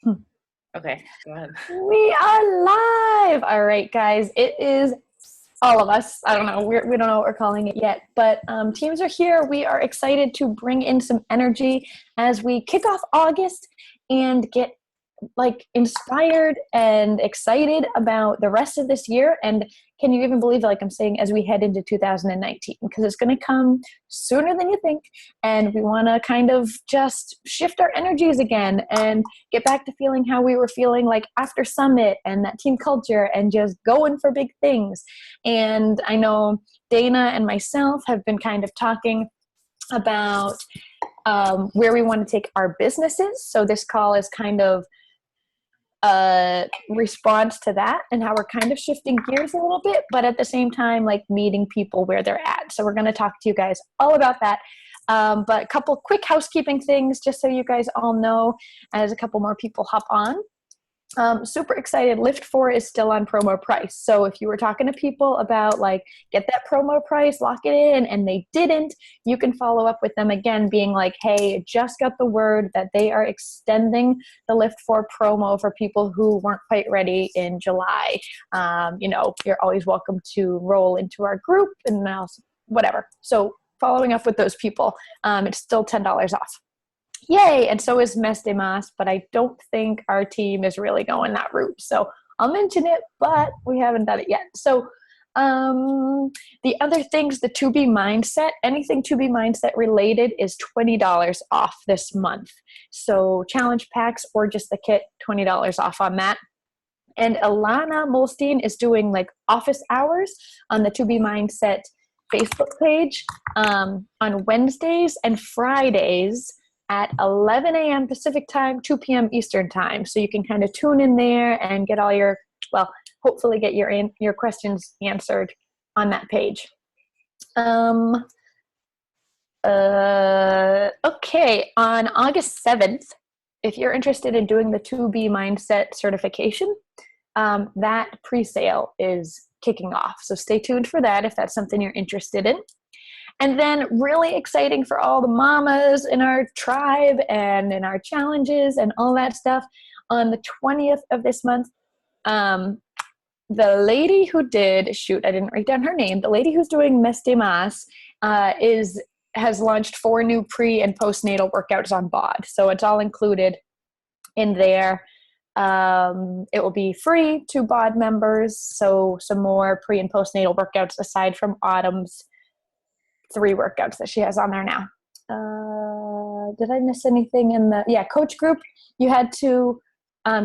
Okay, go ahead. We are live. All right, guys. It is all of us. I don't know. We don't know what we're calling it yet, but teams are here. We are excited to bring in some energy as we kick off August and get like inspired and excited about the rest of this year. And can you even believe it, like I'm saying, as we head into 2019, because it's going to come sooner than you think. And we want to kind of just shift our energies again and get back to feeling how we were feeling like after Summit and that team culture and just going for big things. And I know Dana and myself have been kind of talking about where we want to take our businesses. So this call is kind of response to that and how we're kind of shifting gears a little bit, but at the same time, like meeting people where they're at. So we're going to talk to you guys all about that. But a couple quick housekeeping things, just so you guys all know, as a couple more people hop on. Super excited. Lift 4 is still on promo price. So if you were talking to people about like, get that promo price, lock it in, and they didn't, you can follow up with them again being like, hey, just got the word that they are extending the Lift 4 promo for people who weren't quite ready in July. You're always welcome to roll into our group and also whatever. So following up with those people, it's still $10 off. Yay! And so is Mes de Mas, but I don't think our team is really going that route. So I'll mention it, but we haven't done it yet. So the other things, the To Be Mindset, anything To Be Mindset related is $20 off this month. So challenge packs or just the kit, $20 off on that. And Alana Molstein is doing like office hours on the To Be Mindset Facebook page on Wednesdays and Fridays at 11 a.m. Pacific time, 2 p.m. Eastern time. So you can kind of tune in there and get all your, hopefully get your questions answered on that page. Okay, on August 7th, if you're interested in doing the 2B Mindset certification, that pre-sale is kicking off. So stay tuned for that if that's something you're interested in. And then really exciting for all the mamas in our tribe and in our challenges and all that stuff. On the 20th of this month, the lady who did, I didn't write down her name, the lady who's doing Mes de Mas has launched 4 new pre- and postnatal workouts on BOD. So it's all included in there. It will be free to BOD members. So some more pre- and postnatal workouts aside from Autumn's 3 workouts that she has on there now. Did I miss anything in the, coach group? You had to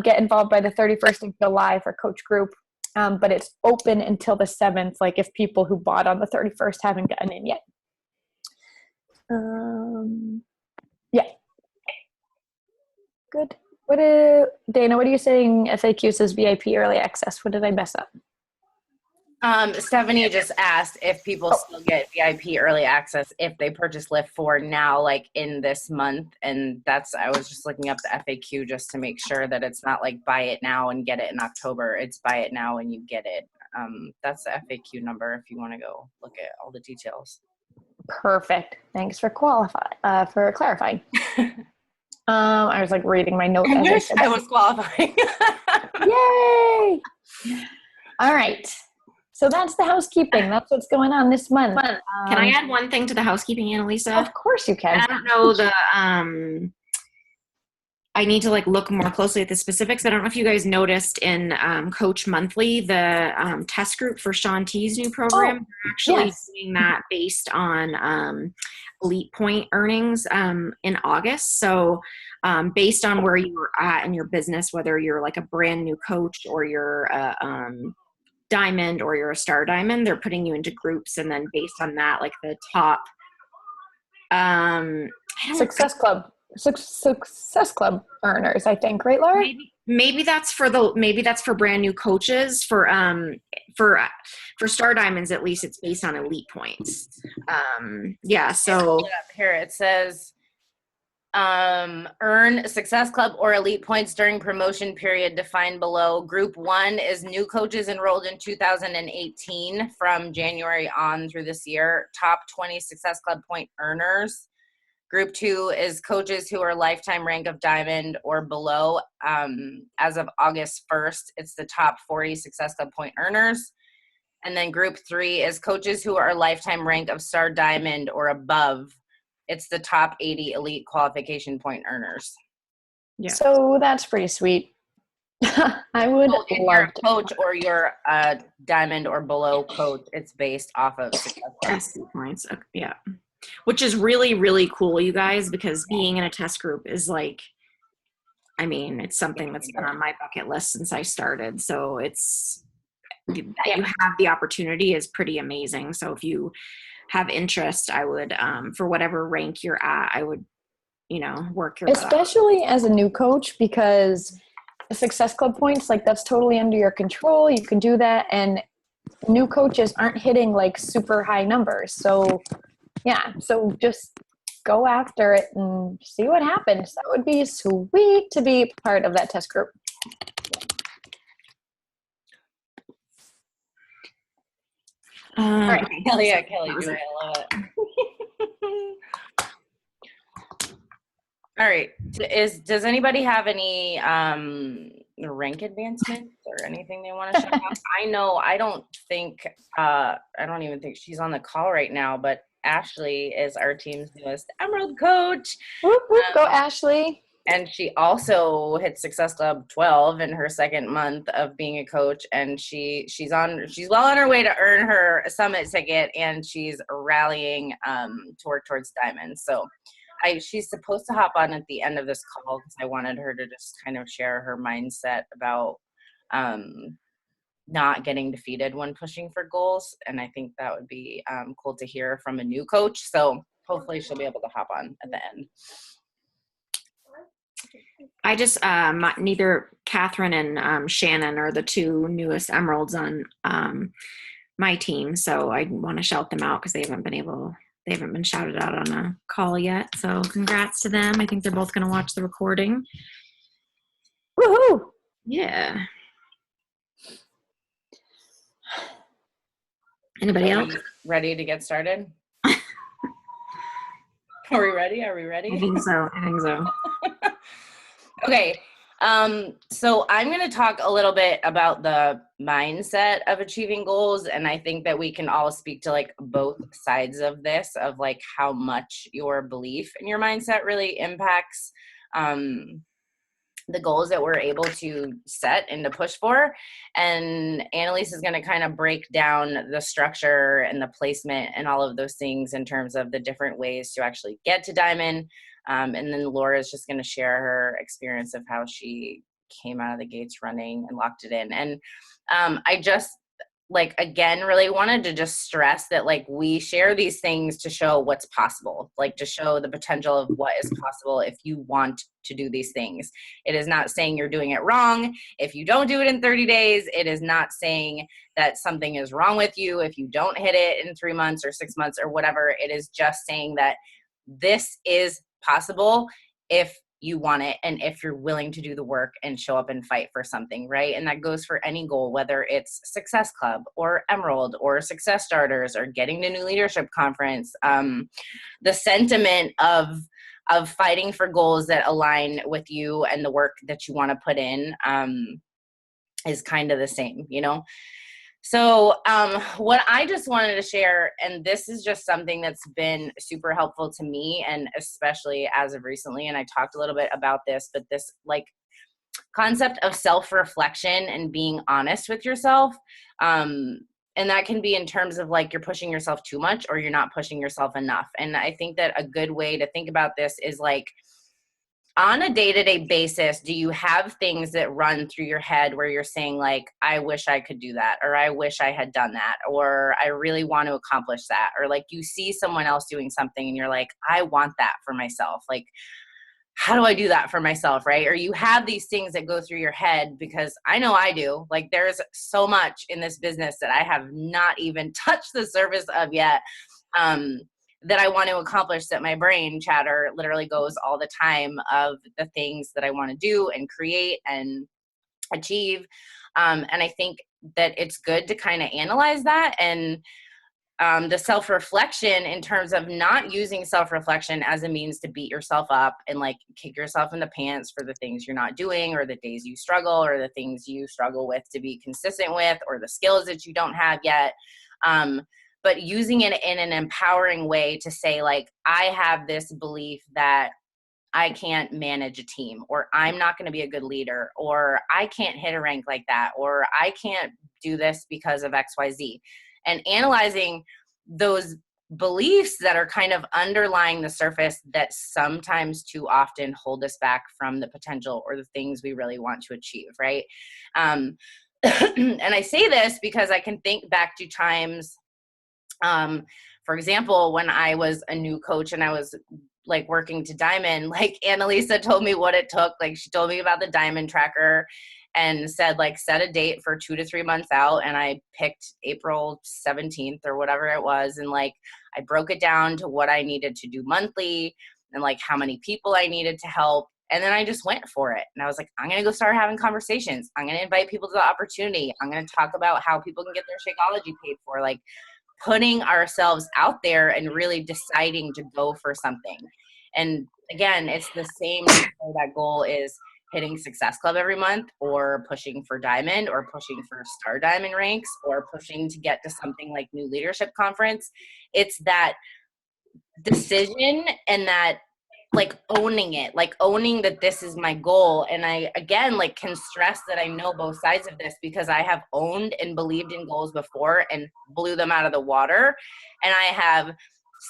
get involved by the 31st of July for coach group, but it's open until the 7th, like if people who bought on the 31st haven't gotten in yet. Good. Dana, what are you saying FAQ says VIP early access? What did I mess up? Stephanie just asked if people still get VIP early access if they purchase Lift 4 now, like in this month. And I was just looking up the FAQ just to make sure that it's not like buy it now and get it in October. It's buy it now and you get it. That's the FAQ number if you want to go look at all the details. Perfect. Thanks for clarifying. I was like reading my notes. I wish I was qualifying. Yay! All right. So that's the housekeeping. That's what's going on this month. Can I add one thing to the housekeeping, Annalisa? Of course you can. I don't know I need to look more closely at the specifics. I don't know if you guys noticed in Coach Monthly, the test group for Sean T's new program. They're actually doing that based on Elite Point earnings in August. So based on where you're at in your business, whether you're like a brand new coach or you're a diamond or you're a star diamond, they're putting you into groups, and then based on that, like the top Success Club earners, I think, right, Laura? Maybe that's for brand new coaches. For star diamonds, at least it's based on elite points. So here it says earn Success Club or Elite points during promotion period defined below. Group 1 is new coaches enrolled in 2018 from January on through this year. Top 20 Success Club point earners. Group 2 is coaches who are lifetime rank of diamond or below. As of August 1st, it's the top 40 Success Club point earners. And then group 3 is coaches who are lifetime rank of star diamond or above. It's the top 80 elite qualification point earners. Yeah. So that's pretty sweet. I would love if you're a coach or you're a diamond or below coach, it's based off of success points. Yeah. Which is really, really cool, you guys, because being in a test group is like, I mean, it's something that's been on my bucket list since I started. So it's, that you have the opportunity is pretty amazing. So if you have interest, I would, for whatever rank you're at, I would, work your especially as a new coach, because the Success Club points, like that's totally under your control. You can do that. And new coaches aren't hitting like super high numbers. So yeah, so just go after it and see what happens. That would be sweet to be part of that test group. All right, Kelly, do it. I love it. All right, does anybody have any rank advancements or anything they want to show off? I know I don't even think she's on the call right now, but Ashley is our team's newest Emerald coach. Whoop, whoop, go Ashley. And she also hit Success Club 12 in her second month of being a coach, and she's well on her way to earn her summit ticket, and she's rallying to work towards diamonds. So she's supposed to hop on at the end of this call because I wanted her to just kind of share her mindset about not getting defeated when pushing for goals. And I think that would be cool to hear from a new coach. So hopefully she'll be able to hop on at the end. I just, neither Catherine and Shannon are the two newest Emeralds on my team. So I want to shout them out because they haven't been shouted out on a call yet. So congrats to them. I think they're both going to watch the recording. Woohoo! Yeah. Anybody else? Ready to get started? Are we ready? I think so. Okay. So I'm going to talk a little bit about the mindset of achieving goals. And I think that we can all speak to like both sides of this, of like how much your belief in your mindset really impacts, the goals that we're able to set and to push for. And Annalise is going to kind of break down the structure and the placement and all of those things in terms of the different ways to actually get to diamond. And then Laura is just going to share her experience of how she came out of the gates running and locked it in. And I just, again, really wanted to just stress that, we share these things to show what's possible, to show the potential of what is possible if you want to do these things. It is not saying you're doing it wrong if you don't do it in 30 days. It is not saying that something is wrong with you if you don't hit it in 3 months or 6 months or whatever. It is just saying that this is possible if you want it and if you're willing to do the work and show up and fight for something, right? And that goes for any goal, whether it's Success Club or Emerald or Success Starters or getting to New Leadership Conference. The sentiment of fighting for goals that align with you and the work that you want to put in is kind of the same, So what I just wanted to share, and this is just something that's been super helpful to me, and especially as of recently, and I talked a little bit about this, but this concept of self-reflection and being honest with yourself. And that can be in terms of you're pushing yourself too much or you're not pushing yourself enough. And I think that a good way to think about this is on a day-to-day basis, do you have things that run through your head where you're saying I wish I could do that, or I wish I had done that, or I really want to accomplish that, or you see someone else doing something and you're I want that for myself. How do I do that for myself, right? Or you have these things that go through your head, because I know I do. There's so much in this business that I have not even touched the surface of yet. That I want to accomplish, that my brain chatter literally goes all the time of the things that I want to do and create and achieve. And I think that it's good to kind of analyze that. And the self-reflection in terms of not using self-reflection as a means to beat yourself up and like kick yourself in the pants for the things you're not doing or the days you struggle or the things you struggle with to be consistent with or the skills that you don't have yet. But using it in an empowering way to say like, I have this belief that I can't manage a team, or I'm not going to be a good leader, or I can't hit a rank like that, or I can't do this because of XYZ. And analyzing those beliefs that are kind of underlying the surface that sometimes too often hold us back from the potential or the things we really want to achieve, right? And I say this because I can think back to times, for example, when I was a new coach and I was like working to Diamond, like Annalisa told me what it took. Like she told me about the Diamond tracker and said like, set a date for 2 to 3 months out. And I picked April 17th or whatever it was. And like, I broke it down to what I needed to do monthly and like how many people I needed to help. And then I just went for it. And I was like, I'm going to go start having conversations. I'm going to invite people to the opportunity. I'm going to talk about how people can get their Shakeology paid for. Like, putting ourselves out there and really deciding to go for something. And again, it's the same. That goal is hitting Success Club every month or pushing for Diamond or pushing for Star Diamond ranks or pushing to get to something like New Leadership Conference. It's that decision and that like owning it, like owning that this is my goal. And I, again, like can stress that I know both sides of this because I have owned and believed in goals before and blew them out of the water. And I have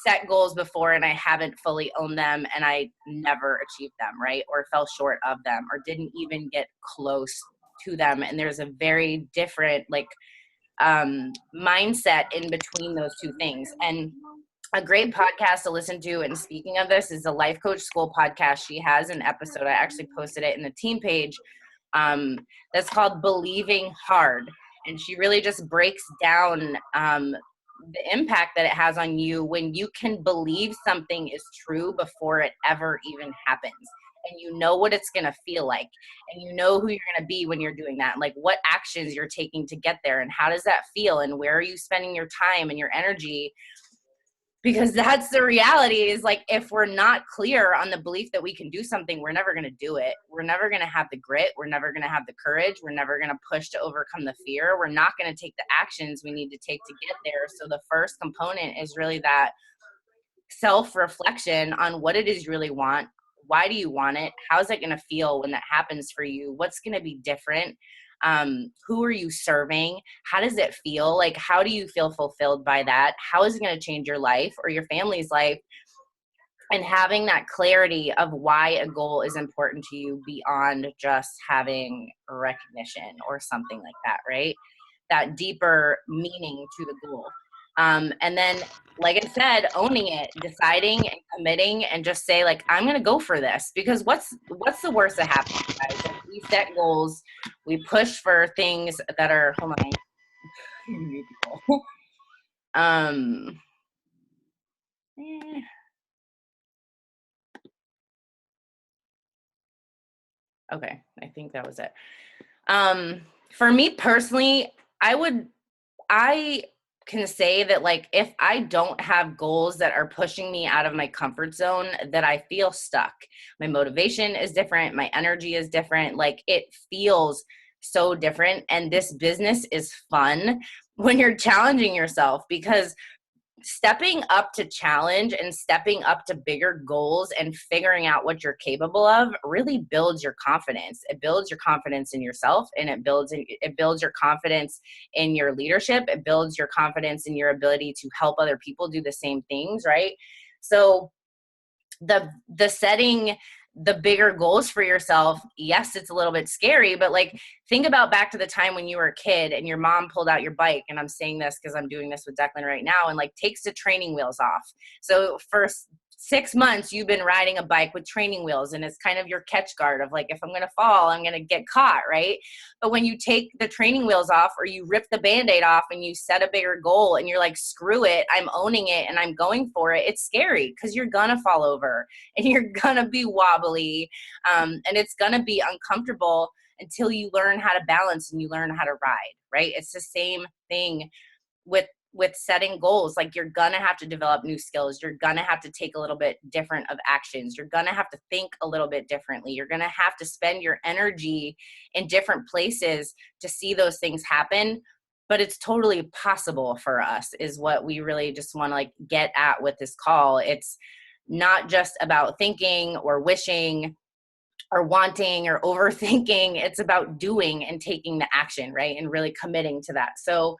set goals before and I haven't fully owned them and I never achieved them, right? Or fell short of them or didn't even get close to them. And there's a very different like mindset in between those two things. And a great podcast to listen to, and speaking of this, is the Life Coach School podcast. She has an episode, I actually posted it in the team page, that's called Believing Hard. And she really just breaks down the impact that it has on you when you can believe something is true before it ever even happens. And you know what it's going to feel like. And you know who you're going to be when you're doing that. Like what actions you're taking to get there. And how does that feel? And where are you spending your time and your energy? Because that's the reality is like, if we're not clear on the belief that we can do something, we're never going to do it. We're never going to have the grit. We're never going to have the courage. We're never going to push to overcome the fear. We're not going to take the actions we need to take to get there. So the first component is really that self-reflection on what it is you really want. Why do you want it? How's it going to feel when that happens for you? What's going to be different? Who are you serving? How does it feel? Like, how do you feel fulfilled by that? How is it going to change your life or your family's life? And having that clarity of why a goal is important to you beyond just having recognition or something like that, right? That deeper meaning to the goal. And then, like I said, owning it, deciding and committing and just say like, I'm going to go for this because what's the worst that happens, guys? Like, we set goals, we push for things that are, hold on. Okay. I think that was it. For me personally, I can say that like, if I don't have goals that are pushing me out of my comfort zone, that I feel stuck. My motivation is different. My energy is different. Like it feels so different. And this business is fun when you're challenging yourself, because stepping up to challenge and stepping up to bigger goals and figuring out what you're capable of really builds your confidence. It builds your confidence in yourself, and it builds your confidence in your leadership. It builds your confidence in your ability to help other people do the same things, right? So the setting the bigger goals for yourself, yes, it's a little bit scary, but like think about back to the time when you were a kid and your mom pulled out your bike. And I'm saying this because I'm doing this with Declan right now, and like takes the training wheels off. So for 6 months, you've been riding a bike with training wheels, and it's kind of your catch guard of like, if I'm going to fall, I'm going to get caught, right? But when you take the training wheels off, or you rip the Band-Aid off and you set a bigger goal and you're like, screw it, I'm owning it and I'm going for it, it's scary because you're going to fall over and you're going to be wobbly, and it's going to be uncomfortable until you learn how to balance and you learn how to ride, right? It's the same thing with with setting goals. Like, you're gonna have to develop new skills. You're gonna have to take a little bit different of actions. You're gonna have to think a little bit differently. You're gonna have to spend your energy in different places to see those things happen. But it's totally possible for us, is what we really just want to like get at with this call. It's not just about thinking or wishing or wanting or overthinking. It's about doing and taking the action, right? And really committing to that. So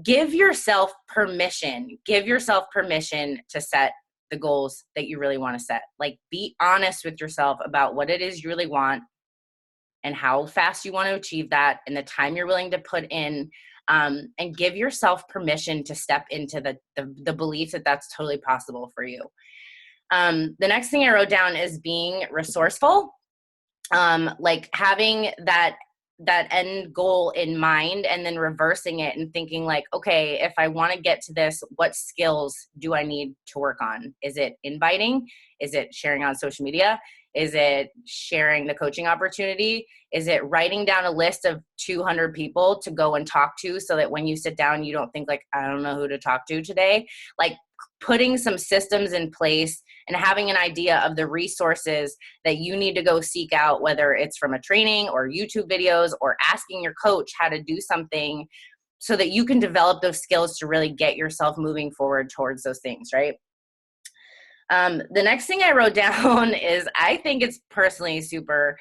give yourself permission. Give yourself permission to set the goals that you really want to set. Like, be honest with yourself about what it is you really want and how fast you want to achieve that and the time you're willing to put in, and give yourself permission to step into the belief that that's totally possible for you. The next thing I wrote down is being resourceful. Like having that end goal in mind and then reversing it and thinking like, okay, if I want to get to this, what skills do I need to work on? Is it inviting? Is it sharing on social media? Is it sharing the coaching opportunity? Is it writing down a list of 200 people to go and talk to so that when you sit down, you don't think like, I don't know who to talk to today? Like, putting some systems in place and having an idea of the resources that you need to go seek out, whether it's from a training or YouTube videos or asking your coach how to do something so that you can develop those skills to really get yourself moving forward towards those things, right? The next thing I wrote down is, I think it's personally super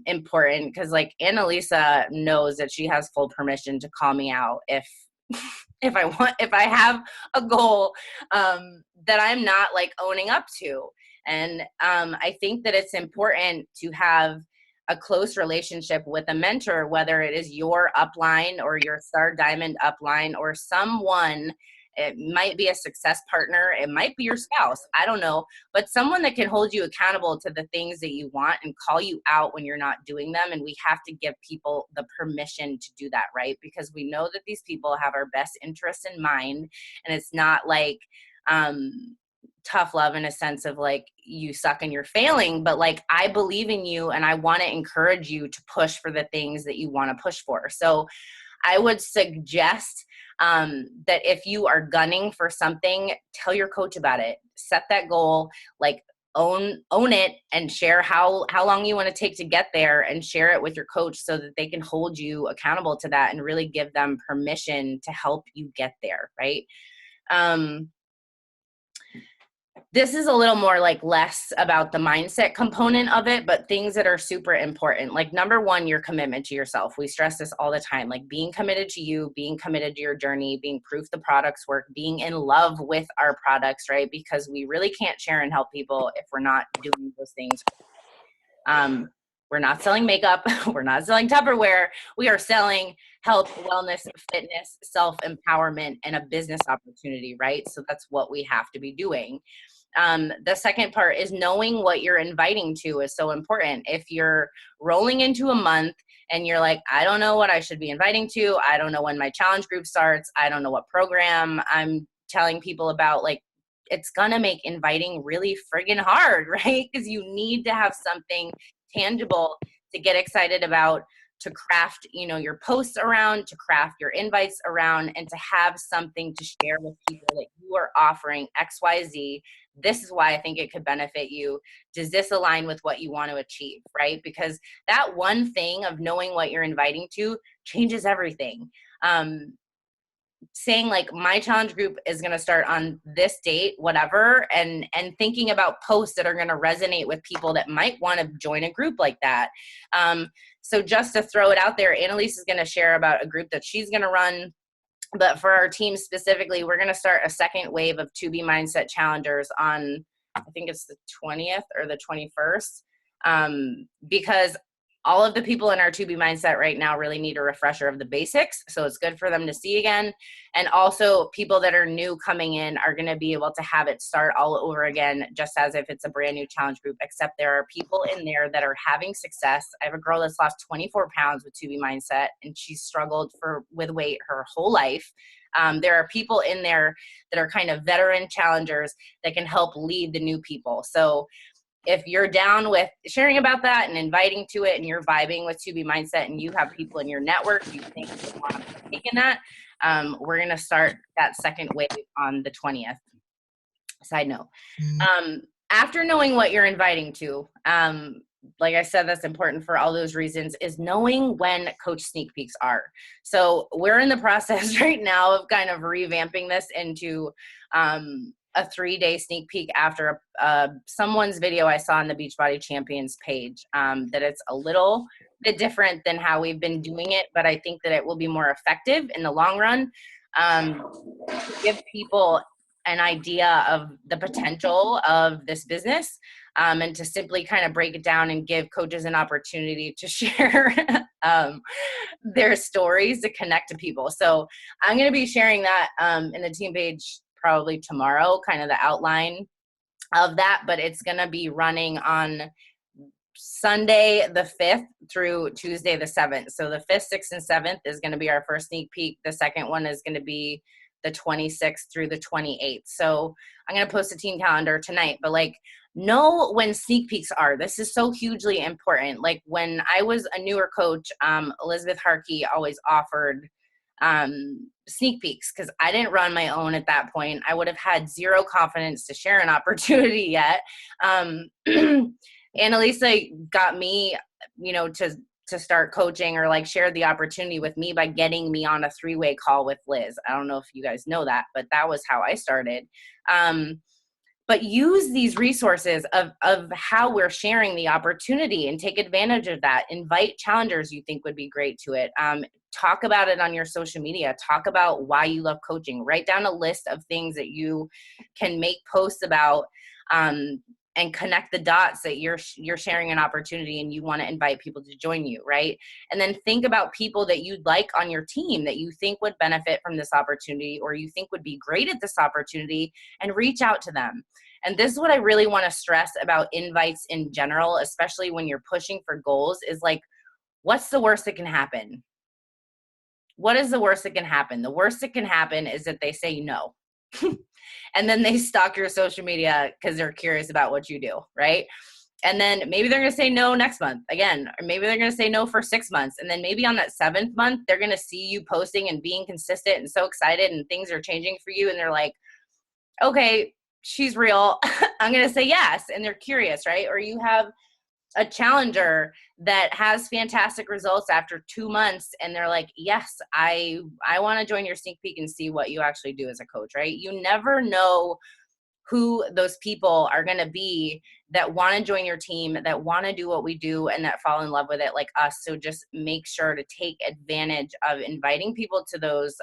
important because like Annalisa knows that she has full permission to call me out if if I have a goal that I'm not like owning up to. And I think that it's important to have a close relationship with a mentor, whether it is your upline or your Star Diamond upline or someone. It might be a success partner. It might be your spouse. I don't know. But someone that can hold you accountable to the things that you want and call you out when you're not doing them. And we have to give people the permission to do that, right? Because we know that these people have our best interests in mind. And it's not like tough love in a sense of like you suck and you're failing, but like, I believe in you and I want to encourage you to push for the things that you want to push for. So I would suggest that if you are gunning for something, tell your coach about it. Set that goal, like own it, and share how long you want to take to get there, and share it with your coach so that they can hold you accountable to that and really give them permission to help you get there, right? This is a little more like less about the mindset component of it, but things that are super important. Like, number one, your commitment to yourself. We stress this all the time, like being committed to you, being committed to your journey, being proof the products work, being in love with our products, right? Because we really can't share and help people if we're not doing those things. We're not selling makeup. We're not selling Tupperware. We are selling health, wellness, fitness, self-empowerment, and a business opportunity, right? So that's what we have to be doing. The second part is knowing what you're inviting to is so important. If you're rolling into a month and you're like, I don't know what I should be inviting to. I don't know when my challenge group starts. I don't know what program I'm telling people about. Like, it's going to make inviting really friggin' hard, right? Because you need to have something tangible to get excited about, to craft, your posts around, to craft your invites around, and to have something to share with people that you are offering XYZ. This is why I think it could benefit you. Does this align with what you want to achieve, right? Because that one thing of knowing what you're inviting to changes everything. Saying like, my challenge group is going to start on this date, whatever, and thinking about posts that are going to resonate with people that might want to join a group like that. So just to throw it out there, Annalise is going to share about a group that she's going to run. But for our team specifically, we're going to start a second wave of 2B Mindset Challengers on, I think it's the 20th or the 21st, because all of the people in our 2B Mindset right now really need a refresher of the basics. So it's good for them to see again. And also people that are new coming in are going to be able to have it start all over again, just as if it's a brand new challenge group, except there are people in there that are having success. I have a girl that's lost 24 pounds with 2B Mindset, and she's struggled with weight her whole life. There are people in there that are kind of veteran challengers that can help lead the new people. So if you're down with sharing about that and inviting to it, and you're vibing with 2B Mindset, and you have people in your network you think would want to partake in that, we're going to start that second wave on the 20th. Side note. After knowing what you're inviting to, like I said, that's important for all those reasons, is knowing when coach sneak peeks are. So we're in the process right now of kind of revamping this into a 3-day sneak peek after someone's video I saw on the Beachbody Champions page, that it's a little bit different than how we've been doing it, but I think that it will be more effective in the long run, to give people an idea of the potential of this business, and to simply kind of break it down and give coaches an opportunity to share their stories to connect to people. So I'm going to be sharing that in the team page probably tomorrow, kind of the outline of that, but it's going to be running on Sunday the 5th through Tuesday the 7th. So the 5th, 6th, and 7th is going to be our first sneak peek. The second one is going to be the 26th through the 28th. So I'm going to post a team calendar tonight, but like, know when sneak peeks are. This is so hugely important. Like when I was a newer coach, Elizabeth Harkey always offered sneak peeks because I didn't run my own at that point. I would have had zero confidence to share an opportunity yet. Annalisa got me, to start coaching or like share the opportunity with me by getting me on a 3-way call with Liz. I don't know if you guys know that, but that was how I started. But use these resources of how we're sharing the opportunity and take advantage of that. Invite challengers you think would be great to it. Talk about it on your social media. Talk about why you love coaching. Write down a list of things that you can make posts about, and connect the dots that you're sharing an opportunity and you want to invite people to join you, right? And then think about people that you'd like on your team that you think would benefit from this opportunity or you think would be great at this opportunity, and reach out to them. And this is what I really want to stress about invites in general, especially when you're pushing for goals, is like, what's the worst that can happen? What is the worst that can happen? The worst that can happen is that they say no. And then they stalk your social media because they're curious about what you do, right? And then maybe they're going to say no next month again, or maybe they're going to say no for 6 months. And then maybe on that 7th month, they're going to see you posting and being consistent and so excited and things are changing for you. And they're like, okay, she's real. I'm going to say yes. And they're curious, right? Or you have a challenger that has fantastic results after 2 months and they're like, yes, I want to join your sneak peek and see what you actually do as a coach, right? You never know who those people are going to be that want to join your team, that want to do what we do, and that fall in love with it like us. So just make sure to take advantage of inviting people to those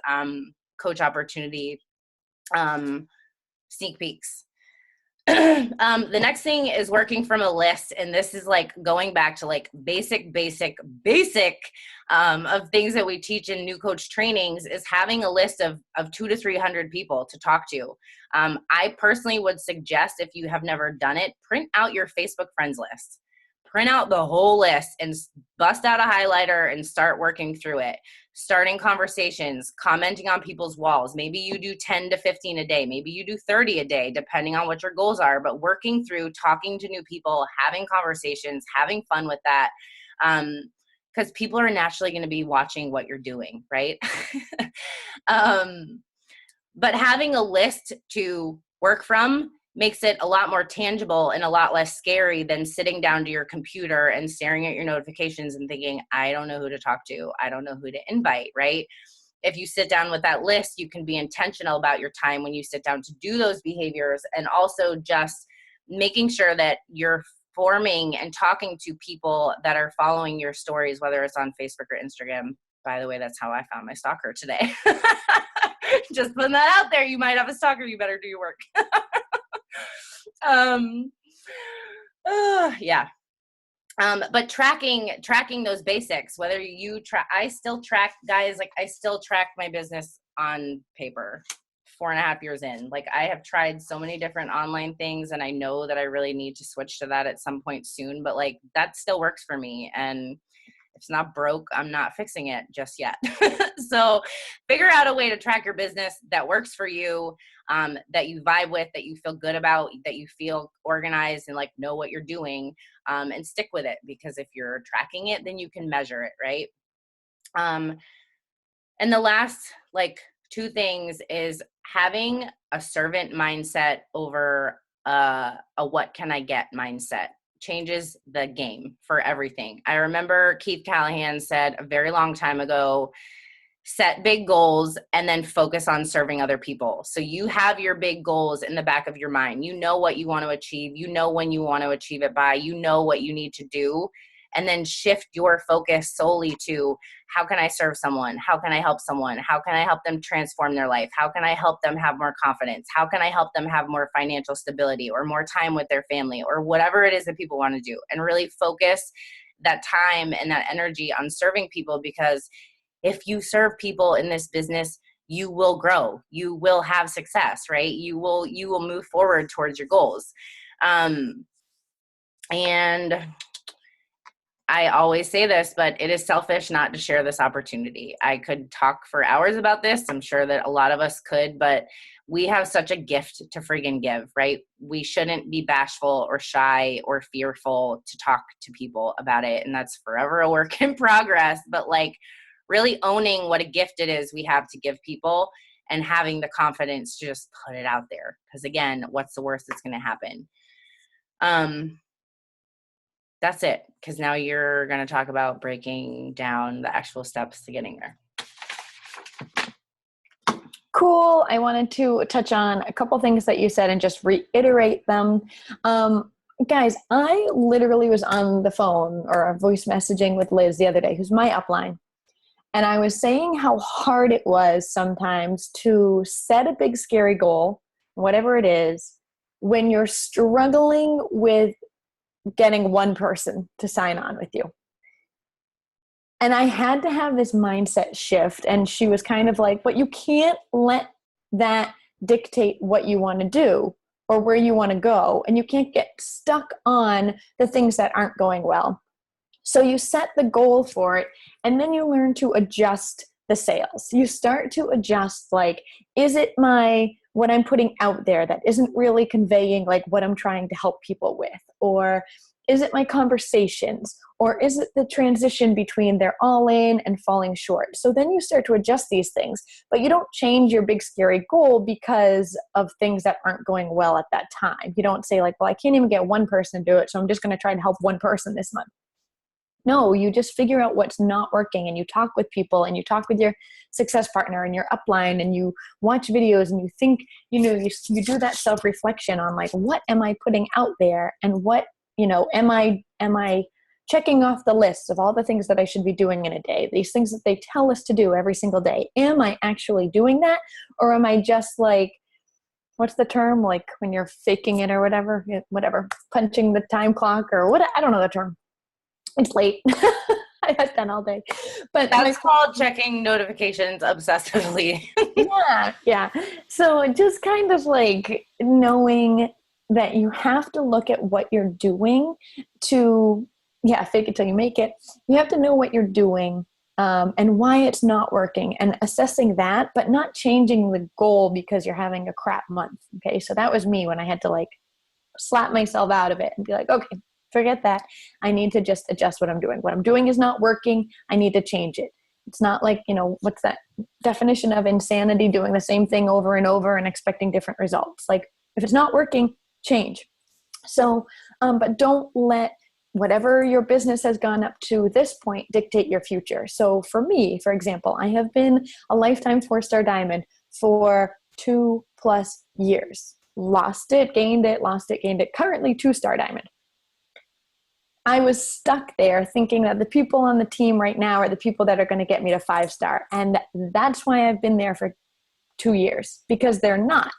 coach opportunity sneak peeks. The next thing is working from a list. And this is like going back to like basic of things that we teach in new coach trainings, is having a list of 200 to 300 people to talk to. I personally would suggest, if you have never done it, print out your Facebook friends list. Print out the whole list and bust out a highlighter and start working through it. Starting conversations, commenting on people's walls. Maybe you do 10 to 15 a day. Maybe you do 30 a day, depending on what your goals are. But working through, talking to new people, having conversations, having fun with that. Because people are naturally going to be watching what you're doing, right? But having a list to work from makes it a lot more tangible and a lot less scary than sitting down to your computer and staring at your notifications and thinking, I don't know who to talk to. I don't know who to invite, right? If you sit down with that list, you can be intentional about your time when you sit down to do those behaviors, and also just making sure that you're forming and talking to people that are following your stories, whether it's on Facebook or Instagram. By the way, that's how I found my stalker today. Just putting that out there. You might have a stalker. You better do your work. Yeah. But tracking those basics, whether you I still track, guys, like I still track my business on paper 4.5 years in. Like I have tried so many different online things, and I know that I really need to switch to that at some point soon, but like that still works for me. And it's not broke, I'm not fixing it just yet. So figure out a way to track your business that works for you, that you vibe with, that you feel good about, that you feel organized and like know what you're doing, and stick with it, because if you're tracking it, then you can measure it, right? And the last like 2 things is having a servant mindset over a what can I get mindset changes the game for everything. I remember Keith Callahan said a very long time ago, set big goals and then focus on serving other people. So you have your big goals in the back of your mind. You know what you want to achieve. You know when you want to achieve it by. You know what you need to do. And then shift your focus solely to how can I serve someone? How can I help someone? How can I help them transform their life? How can I help them have more confidence? How can I help them have more financial stability or more time with their family or whatever it is that people want to do? And really focus that time and that energy on serving people, because if you serve people in this business, you will grow, you will have success, right? You will move forward towards your goals. And I always say this, but it is selfish not to share this opportunity. I could talk for hours about this. I'm sure that a lot of us could, but we have such a gift to friggin' give, right? We shouldn't be bashful or shy or fearful to talk to people about it. And that's forever a work in progress, but like really owning what a gift it is we have to give people and having the confidence to just put it out there. Because again, what's the worst that's going to happen? That's it, because now you're going to talk about breaking down the actual steps to getting there. Cool. I wanted to touch on a couple things that you said and just reiterate them. Guys, I literally was on the phone or voice messaging with Liz the other day, who's my upline. And I was saying how hard it was sometimes to set a big, scary goal, whatever it is, when you're struggling with getting one person to sign on with you. And I had to have this mindset shift. And she was kind of like, but you can't let that dictate what you want to do or where you want to go. And you can't get stuck on the things that aren't going well. So you set the goal for it, and then you learn to adjust the sales. You start to adjust, like, is it what I'm putting out there that isn't really conveying like what I'm trying to help people with? Or is it my conversations? Or is it the transition between they're all in and falling short? So then you start to adjust these things, but you don't change your big scary goal because of things that aren't going well at that time. You don't say like, well, I can't even get one person to do it, so I'm just going to try to help one person this month. No, you just figure out what's not working, and you talk with people, and you talk with your success partner and your upline, and you watch videos, and you think, you do that self-reflection on like, what am I putting out there, and what, am I checking off the list of all the things that I should be doing in a day, these things that they tell us to do every single day. Am I actually doing that? Or am I just like, what's the term? Like when you're faking it or whatever, punching the time clock or what? I don't know the term. It's late. I had done all day. But that's called checking notifications obsessively. Yeah. So just kind of like knowing that you have to look at what you're doing to, fake it till you make it. You have to know what you're doing and why it's not working, and assessing that, but not changing the goal because you're having a crap month. Okay. So that was me when I had to like slap myself out of it and be like, okay, forget that. I need to just adjust what I'm doing. What I'm doing is not working. I need to change it. It's not like, what's that definition of insanity, doing the same thing over and over and expecting different results. Like if it's not working, change. So, but don't let whatever your business has gone up to this point dictate your future. So for me, for example, I have been a lifetime 4-star diamond for 2+ years. Lost it, gained it, currently 2-star diamond. I was stuck there thinking that the people on the team right now are the people that are going to get me to 5-star. And that's why I've been there for 2 years, because they're not.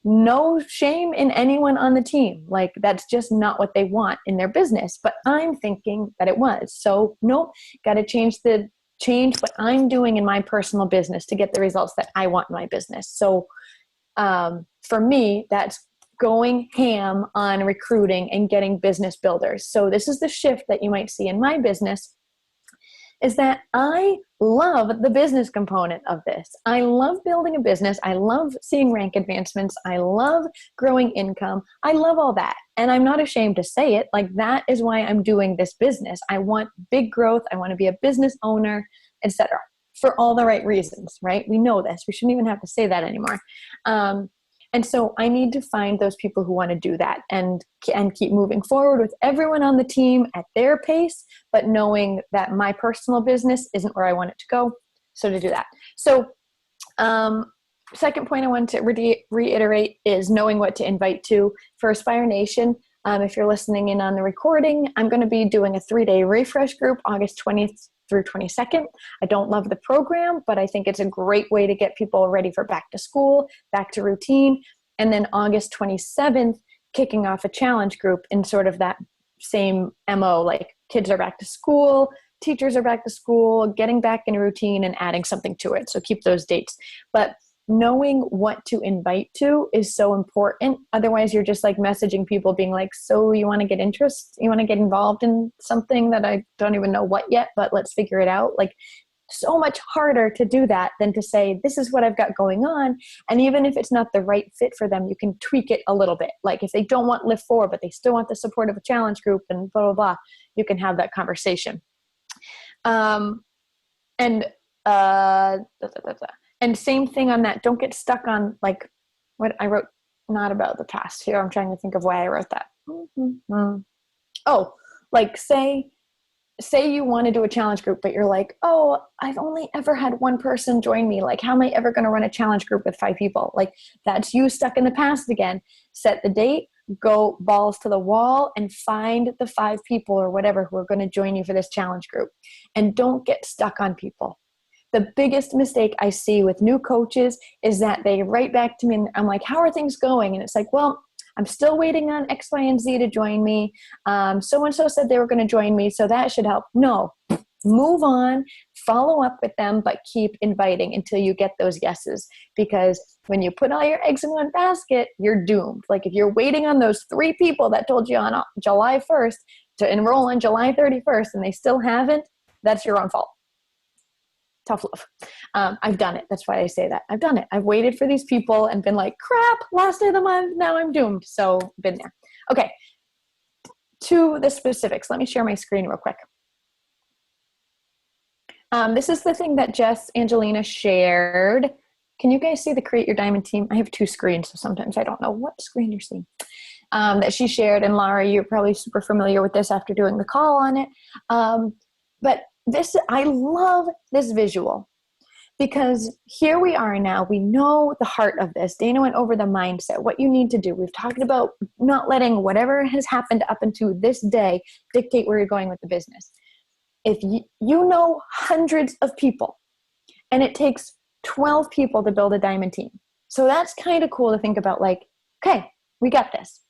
No shame in anyone on the team. Like that's just not what they want in their business. But I'm thinking that it was. So nope, got to change what I'm doing in my personal business to get the results that I want in my business. So for me, that's going ham on recruiting and getting business builders. So this is the shift that you might see in my business. is that I love the business component of this. I love building a business. I love seeing rank advancements. I love growing income. I love all that. And I'm not ashamed to say it. Like, that is why I'm doing this business. I want big growth. I want to be a business owner, etc. For all the right reasons, right? We know this. We shouldn't even have to say that anymore. And so I need to find those people who want to do that and keep moving forward with everyone on the team at their pace, but knowing that my personal business isn't where I want it to go. So to do that. So second point I want to reiterate is knowing what to invite to. For Aspire Nation, if you're listening in on the recording, I'm going to be doing a 3-day refresh group, August 20th through 22nd. I don't love the program, but I think it's a great way to get people ready for back to school, back to routine. And then August 27th, kicking off a challenge group in sort of that same MO, like kids are back to school, teachers are back to school, getting back in routine and adding something to it. So keep those dates. But knowing what to invite to is so important. Otherwise, you're just like messaging people being like, so you want to get you want to get involved in something that I don't even know what yet, but let's figure it out. Like, so much harder to do that than to say, this is what I've got going on. And even if it's not the right fit for them, you can tweak it a little bit. Like, if they don't want Lift 4, but they still want the support of a challenge group and blah, blah, blah, you can have that conversation. And same thing on that. Don't get stuck on like what I wrote, not about the past here. I'm trying to think of why I wrote that. Oh, like say you want to do a challenge group, but you're like, oh, I've only ever had one person join me. Like, how am I ever going to run a challenge group with 5 people? Like, that's you stuck in the past again. Set the date, go balls to the wall, and find the 5 people or whatever who are going to join you for this challenge group. And don't get stuck on people. The biggest mistake I see with new coaches is that they write back to me and I'm like, how are things going? And it's like, well, I'm still waiting on X, Y, and Z to join me. So-and-so said they were going to join me, so that should help. No, move on, follow up with them, but keep inviting until you get those yeses. Because when you put all your eggs in one basket, you're doomed. Like, if you're waiting on those 3 people that told you on July 1st to enroll on July 31st and they still haven't, that's your own fault. Tough love. I've done it. That's why I say that. I've done it. I've waited for these people and been like, crap, last day of the month, now I'm doomed. So been there. Okay. To the specifics. Let me share my screen real quick. This is the thing that Jess Angelina shared. Can you guys see the Create Your Diamond team? I have 2 screens, so sometimes I don't know what screen you're seeing. That she shared. And Laura, you're probably super familiar with this after doing the call on it. But I love this visual because here we are now. We know the heart of this. Dana went over the mindset, what you need to do. We've talked about not letting whatever has happened up until this day dictate where you're going with the business. If you know hundreds of people and it takes 12 people to build a diamond team. So that's kind of cool to think about, like, okay, we got this.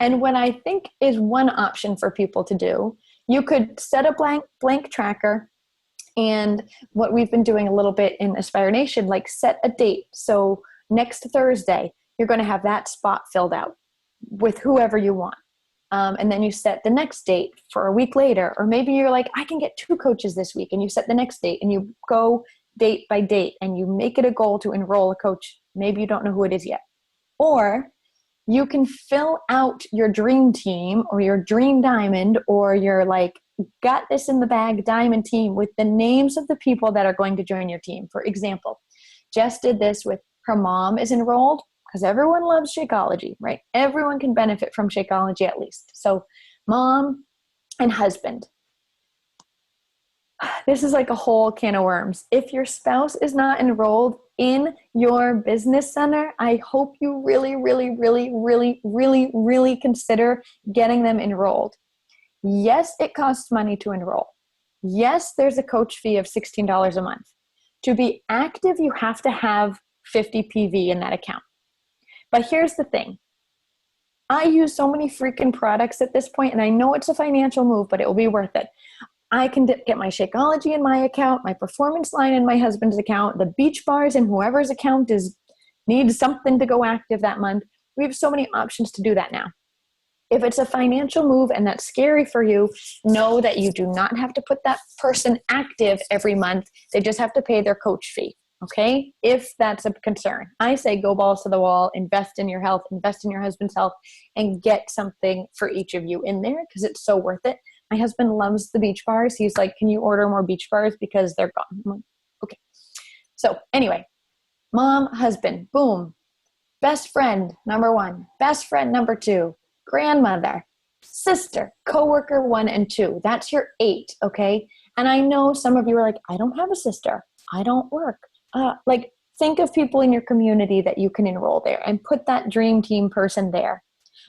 And what I think is one option for people to do, you could set a blank tracker, and what we've been doing a little bit in Aspire Nation, like set a date. So next Thursday, you're going to have that spot filled out with whoever you want. And then you set the next date for a week later, or maybe you're like, I can get 2 coaches this week, and you set the next date and you go date by date and you make it a goal to enroll a coach. Maybe you don't know who it is yet. Or you can fill out your dream team or your dream diamond or your like got this in the bag diamond team with the names of the people that are going to join your team. For example, Jess did this with her mom is enrolled because everyone loves Shakeology, right? Everyone can benefit from Shakeology at least. So mom and husband. This is like a whole can of worms. If your spouse is not enrolled in your business center, I hope you really, really, really, really, really, really consider getting them enrolled. Yes, it costs money to enroll. Yes, there's a coach fee of $16 a month. To be active, you have to have 50 PV in that account. But here's the thing. I use so many freaking products at this point, and I know it's a financial move, but it will be worth it. I can get my Shakeology in my account, my Performance Line in my husband's account, the beach bars in whoever's account needs something to go active that month. We have so many options to do that now. If it's a financial move and that's scary for you, know that you do not have to put that person active every month. They just have to pay their coach fee. Okay. If that's a concern, I say go balls to the wall, invest in your health, invest in your husband's health, and get something for each of you in there because it's so worth it. My husband loves the beach bars. He's like, can you order more beach bars because they're gone? I'm like, okay. So anyway, mom, husband, boom. Best friend, number 1. Best friend, number 2. Grandmother, sister, coworker 1 and 2. That's your 8, okay? And I know some of you are like, I don't have a sister. I don't work. Like, think of people in your community that you can enroll there and put that dream team person there.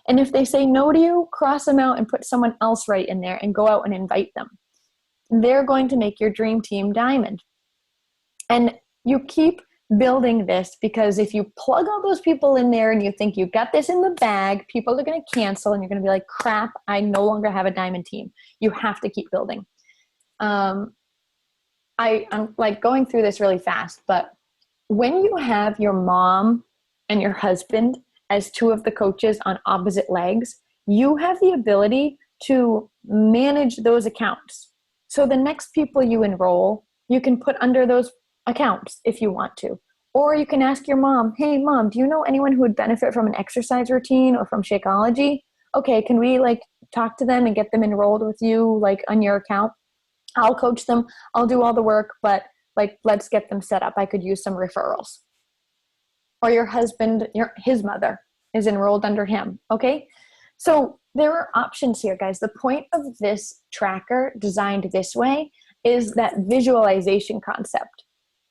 And if they say no to you, cross them out and put someone else right in there and go out and invite them. They're going to make your dream team diamond. And you keep building this because if you plug all those people in there and you think you got this in the bag, people are going to cancel and you're going to be like, crap, I no longer have a diamond team. You have to keep building. I'm like going through this really fast, but when you have your mom and your husband as 2 of the coaches on opposite legs, you have the ability to manage those accounts. So the next people you enroll, you can put under those accounts if you want to. Or you can ask your mom, hey mom, do you know anyone who would benefit from an exercise routine or from Shakeology? Okay, can we like talk to them and get them enrolled with you like on your account? I'll coach them. I'll do all the work, but like, let's get them set up. I could use some referrals. Or your husband, his mother is enrolled under him. Okay. So there are options here, guys. The point of this tracker designed this way is that visualization concept.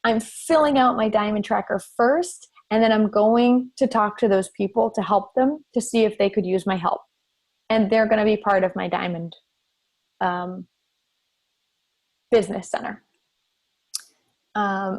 I'm filling out my diamond tracker first, and then I'm going to talk to those people to help them to see if they could use my help. And they're going to be part of my diamond business center.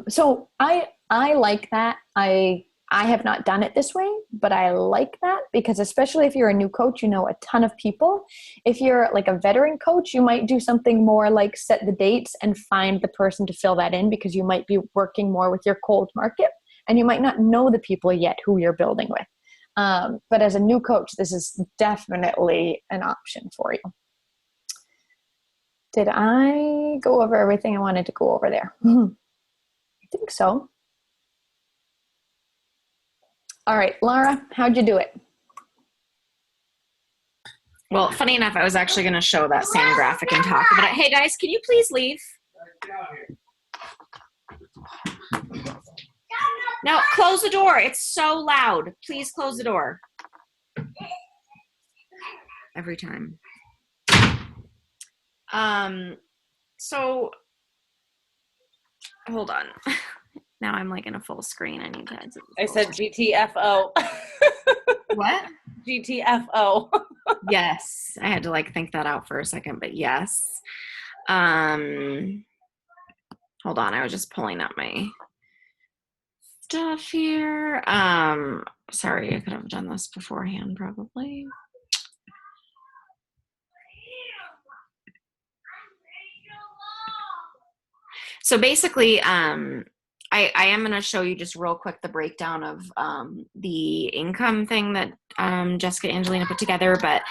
So I like that. I have not done it this way, but I like that because especially if you're a new coach, you know a ton of people. If you're like a veteran coach, you might do something more like set the dates and find the person to fill that in because you might be working more with your cold market and you might not know the people yet who you're building with. But as a new coach, this is definitely an option for you. Did I go over everything I wanted to go over there? I think so. All right, Laura, how'd you do it? Well, funny enough, I was actually going to show that same graphic and talk about it. Hey guys, can you please leave? No, close the door. It's so loud. Please close the door. Every time. So hold on. Now I'm like in a full screen. I need to exit. I said GTFO. What? GTFO. Yes. I had to like think that out for a second, but yes. Hold on. I was just pulling up my stuff here. Sorry, I could have done this beforehand probably. So basically, I am going to show you just real quick the breakdown of the income thing that Jessica and Angelina put together. But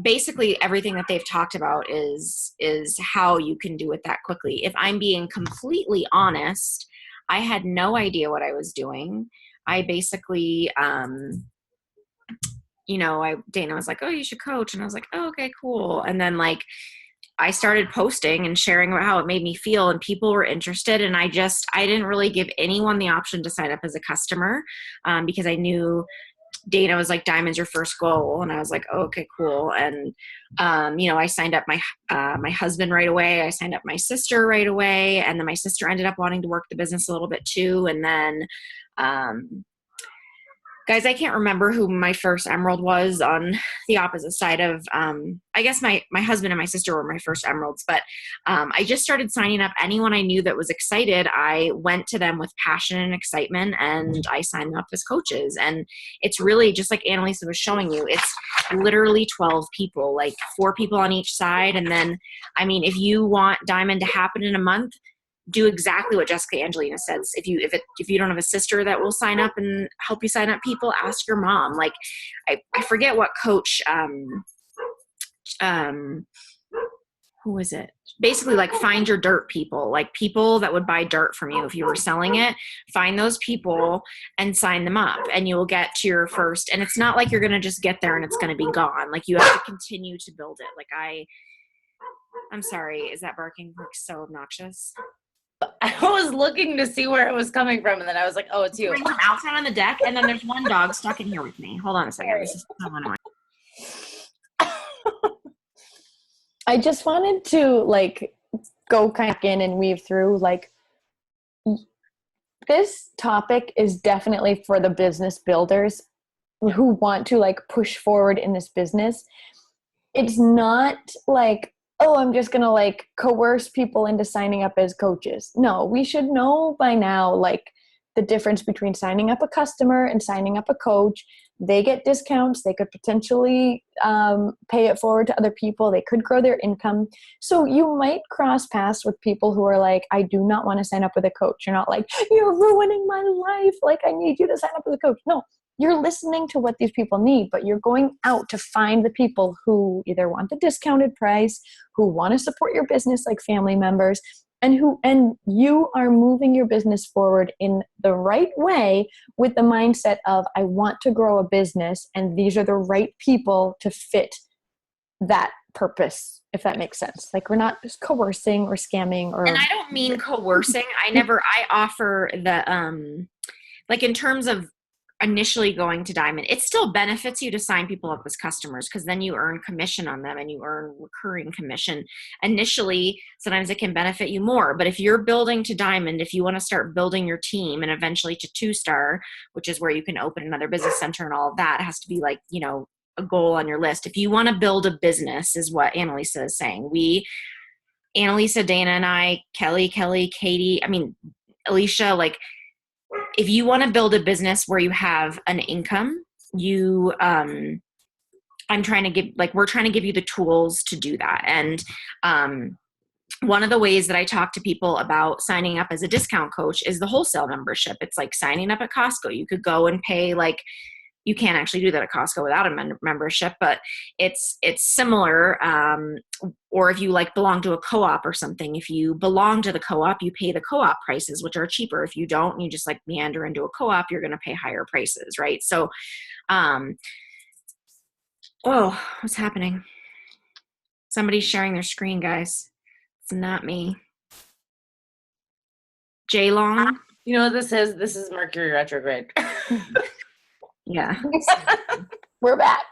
basically, everything that they've talked about is how you can do it that quickly. If I'm being completely honest, I had no idea what I was doing. I basically, Dana was like, oh, you should coach. And I was like, oh, okay, cool. And then like, I started posting and sharing about how it made me feel and people were interested. And I didn't really give anyone the option to sign up as a customer because I knew Dana was like, diamond's your first goal. And I was like, oh, okay, cool. And, I signed up my husband right away. I signed up my sister right away. And then my sister ended up wanting to work the business a little bit too. And then, guys, I can't remember who my first emerald was on the opposite side of, I guess my husband and my sister were my first emeralds, but I just started signing up anyone I knew that was excited. I went to them with passion and excitement and I signed them up as coaches. And it's really just like Annalisa was showing you, it's literally 12 people, like 4 people on each side. And then, I mean, if you want diamond to happen in a month, do exactly what Jessica Angelina says. If you don't have a sister that will sign up and help you sign up people, ask your mom. Like I forget what coach, who is it? Basically like find your dirt people, like people that would buy dirt from you if you were selling it. Find those people and sign them up, and you will get to your first. And it's not like you're going to just get there and it's going to be gone. Like you have to continue to build it. Like I'm sorry. Is that barking like so obnoxious? I was looking to see where it was coming from, and then I was like, oh, it's you. From outside on the deck, and then there's one dog stuck in here with me. Hold on a second. This is so annoying. I just wanted to like go kind of in and weave through like this topic is definitely for the business builders who want to like push forward in this business. It's not like, oh, I'm just going to like coerce people into signing up as coaches. No, we should know by now like the difference between signing up a customer and signing up a coach. They get discounts. They could potentially pay it forward to other people. They could grow their income. So you might cross paths with people who are like, I do not want to sign up with a coach. You're not like, you're ruining my life. Like, I need you to sign up with a coach. No, you're listening to what these people need, but you're going out to find the people who either want the discounted price, who want to support your business like family members, and you are moving your business forward in the right way with the mindset of, I want to grow a business, and these are the right people to fit that purpose, if that makes sense. Like, we're not just coercing or scamming or. And I don't mean coercing. I offer the, like in terms of initially going to Diamond, it still benefits you to sign people up as customers, because then you earn commission on them and you earn recurring commission. Initially, sometimes it can benefit you more, but if you're building to Diamond, if you want to start building your team and eventually to 2-star, which is where you can open another business center and all of that, it has to be like, you know, a goal on your list. If you want to build a business, is what Annalisa is saying. Annalisa, Dana and I, Kelly, Katie, Alicia, like, if you want to build a business where you have an income, we're trying to give you the tools to do that. And one of the ways that I talk to people about signing up as a discount coach is the wholesale membership. It's like signing up at Costco. You could go and pay, like, you can't actually do that at Costco without a membership, but it's similar. Or if you like belong to a co-op or something, if you belong to the co-op, you pay the co-op prices, which are cheaper. If you don't, you just like meander into a co-op, you're going to pay higher prices. Right. So, what's happening? Somebody's sharing their screen, guys. It's not me. J Long. You know what this is? This is Mercury retrograde. Yeah. We're back.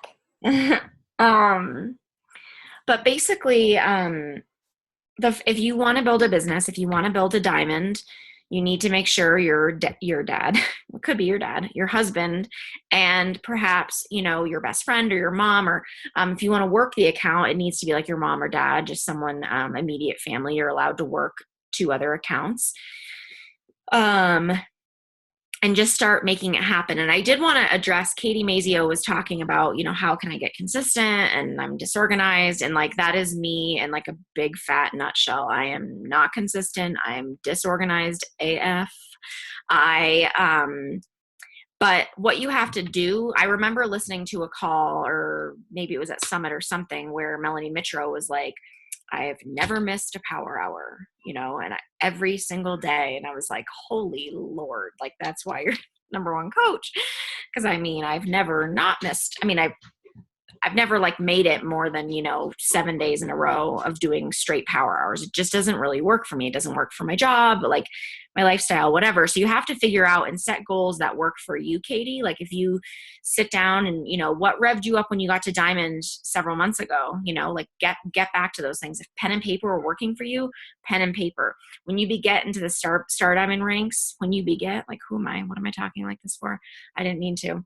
But basically, if you want to build a business, if you want to build a Diamond, you need to make sure your dad, it could be your dad, your husband, and perhaps, you know, your best friend or your mom, or if you want to work the account, it needs to be like your mom or dad, just someone immediate family. You're allowed to work 2 other accounts. And just start making it happen. And I did want to address, Katie Mazio was talking about, you know, how can I get consistent, and I'm disorganized, and like, that is me in like a big fat nutshell. I am not consistent. I am disorganized AF. But what you have to do, I remember listening to a call, or maybe it was at Summit or something, where Melanie Mitro was like, I have never missed a power hour, you know, and every single day. And I was like, holy Lord, like, that's why you're number one coach. Cause I've never not missed. I've never like made it more than, you know, 7 days in a row of doing straight power hours. It just doesn't really work for me. It doesn't work for my job, like my lifestyle, whatever. So you have to figure out and set goals that work for you, Katie. Like, if you sit down and, you know, what revved you up when you got to Diamond several months ago, you know, like get back to those things. If pen and paper are working for you, pen and paper. When you get into the star Diamond ranks, what am I talking like this for? I didn't mean to.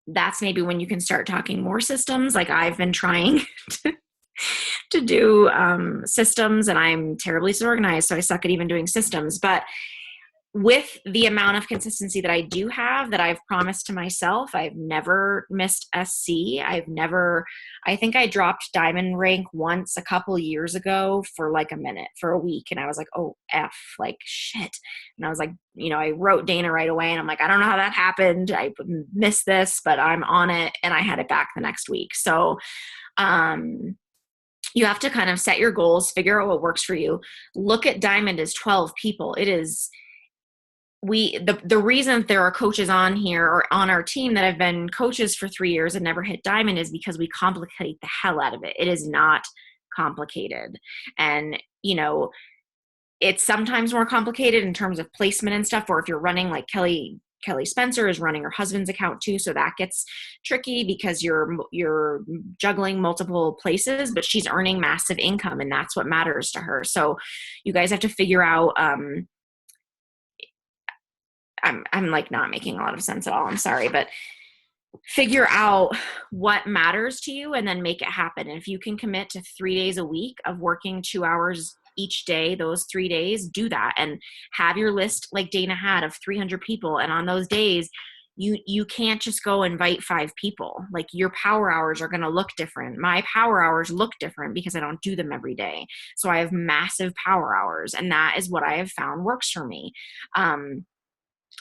That's maybe when you can start talking more systems. Like, I've been trying to do systems, and I'm terribly disorganized, so I suck at even doing systems. But with the amount of consistency that I do have, that I've promised to myself, I've never missed SC. I think I dropped diamond rank once a couple years ago for like a minute, for a week. And I was like, oh, F, like shit. And I was like, I wrote Dana right away and I'm like, I don't know how that happened. I missed this, but I'm on it. And I had it back the next week. So, you have to kind of set your goals, figure out what works for you. Look at diamond as 12 people. It is, the reason there are coaches on here or on our team that have been coaches for 3 years and never hit diamond is because we complicate the hell out of it. It is not complicated. And, it's sometimes more complicated in terms of placement and stuff, or if you're running like Kelly Spencer is running her husband's account too. So that gets tricky because you're juggling multiple places, but she's earning massive income and that's what matters to her. So you guys have to figure out, I'm like not making a lot of sense at all. I'm sorry, but figure out what matters to you and then make it happen. And if you can commit to 3 days a week of working 2 hours each day, those 3 days, do that and have your list like Dana had of 300 people. And on those days, you can't just go invite 5 people. Like your power hours are going to look different. My power hours look different because I don't do them every day. So I have massive power hours and that is what I have found works for me.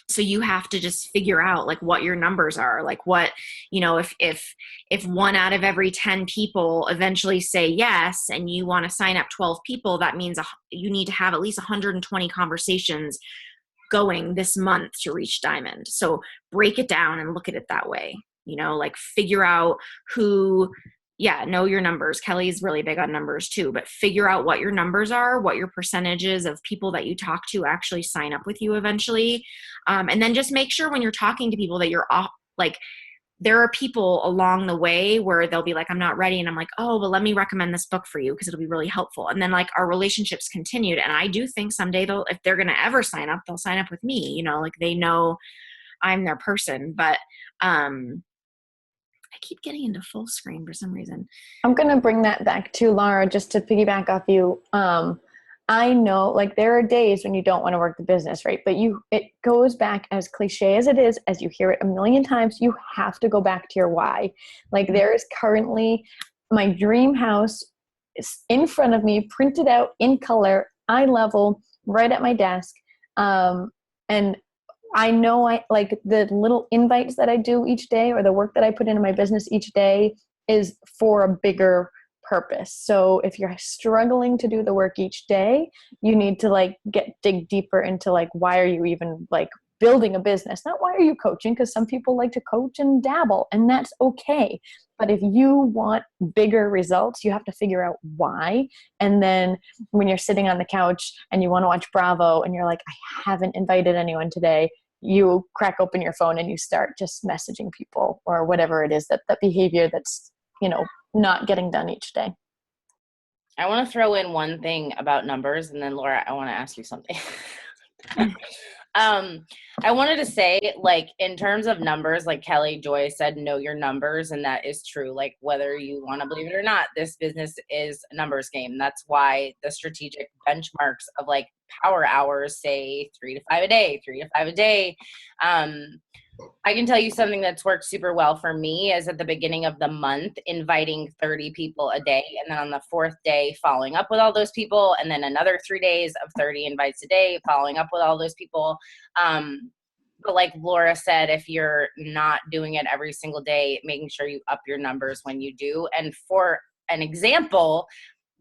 So you have to just figure out like what your numbers are, like what, if 1 out of every 10 people eventually say yes, and you want to sign up 12 people, that means you need to have at least 120 conversations going this month to reach diamond. So break it down and look at it that way, like figure out know your numbers. Kelly's really big on numbers too, but figure out what your numbers are, what your percentages of people that you talk to actually sign up with you eventually. And then just make sure when you're talking to people that you're off, like there are people along the way where they'll be like, I'm not ready. And I'm like, oh, well, let me recommend this book for you because it'll be really helpful. And then like our relationships continued. And I do think someday if they're going to ever sign up, they'll sign up with me, like they know I'm their person. But, I keep getting into full screen for some reason. I'm going to bring that back to Laura, just to piggyback off you. I know like there are days when you don't want to work the business, right? But it goes back, as cliche as it is, as you hear it a million times, you have to go back to your why. Like there is currently my dream house is in front of me, printed out in color, eye level, right at my desk. And I know I like the little invites that I do each day or the work that I put into my business each day is for a bigger purpose. So if you're struggling to do the work each day, you need to dig deeper into why are you even building a business? Not why are you coaching? Because some people like to coach and dabble, and that's okay. But if you want bigger results, you have to figure out why. And then when you're sitting on the couch and you want to watch Bravo and you're like, I haven't invited anyone today, you crack open your phone and you start just messaging people or whatever it is, that behavior that's, not getting done each day. I want to throw in one thing about numbers, and then Laura, I want to ask you something. I wanted to say, in terms of numbers, like Kelly Joy said, know your numbers, and that is true. Whether you want to believe it or not, this business is a numbers game. That's why the strategic benchmarks of power hours say 3 to 5 a day, 3 to 5 a day. I can tell you something that's worked super well for me is at the beginning of the month, inviting 30 people a day. And then on the 4th day, following up with all those people. And then another 3 days of 30 invites a day, following up with all those people. But like Laura said, if you're not doing it every single day, making sure you up your numbers when you do. And for an example,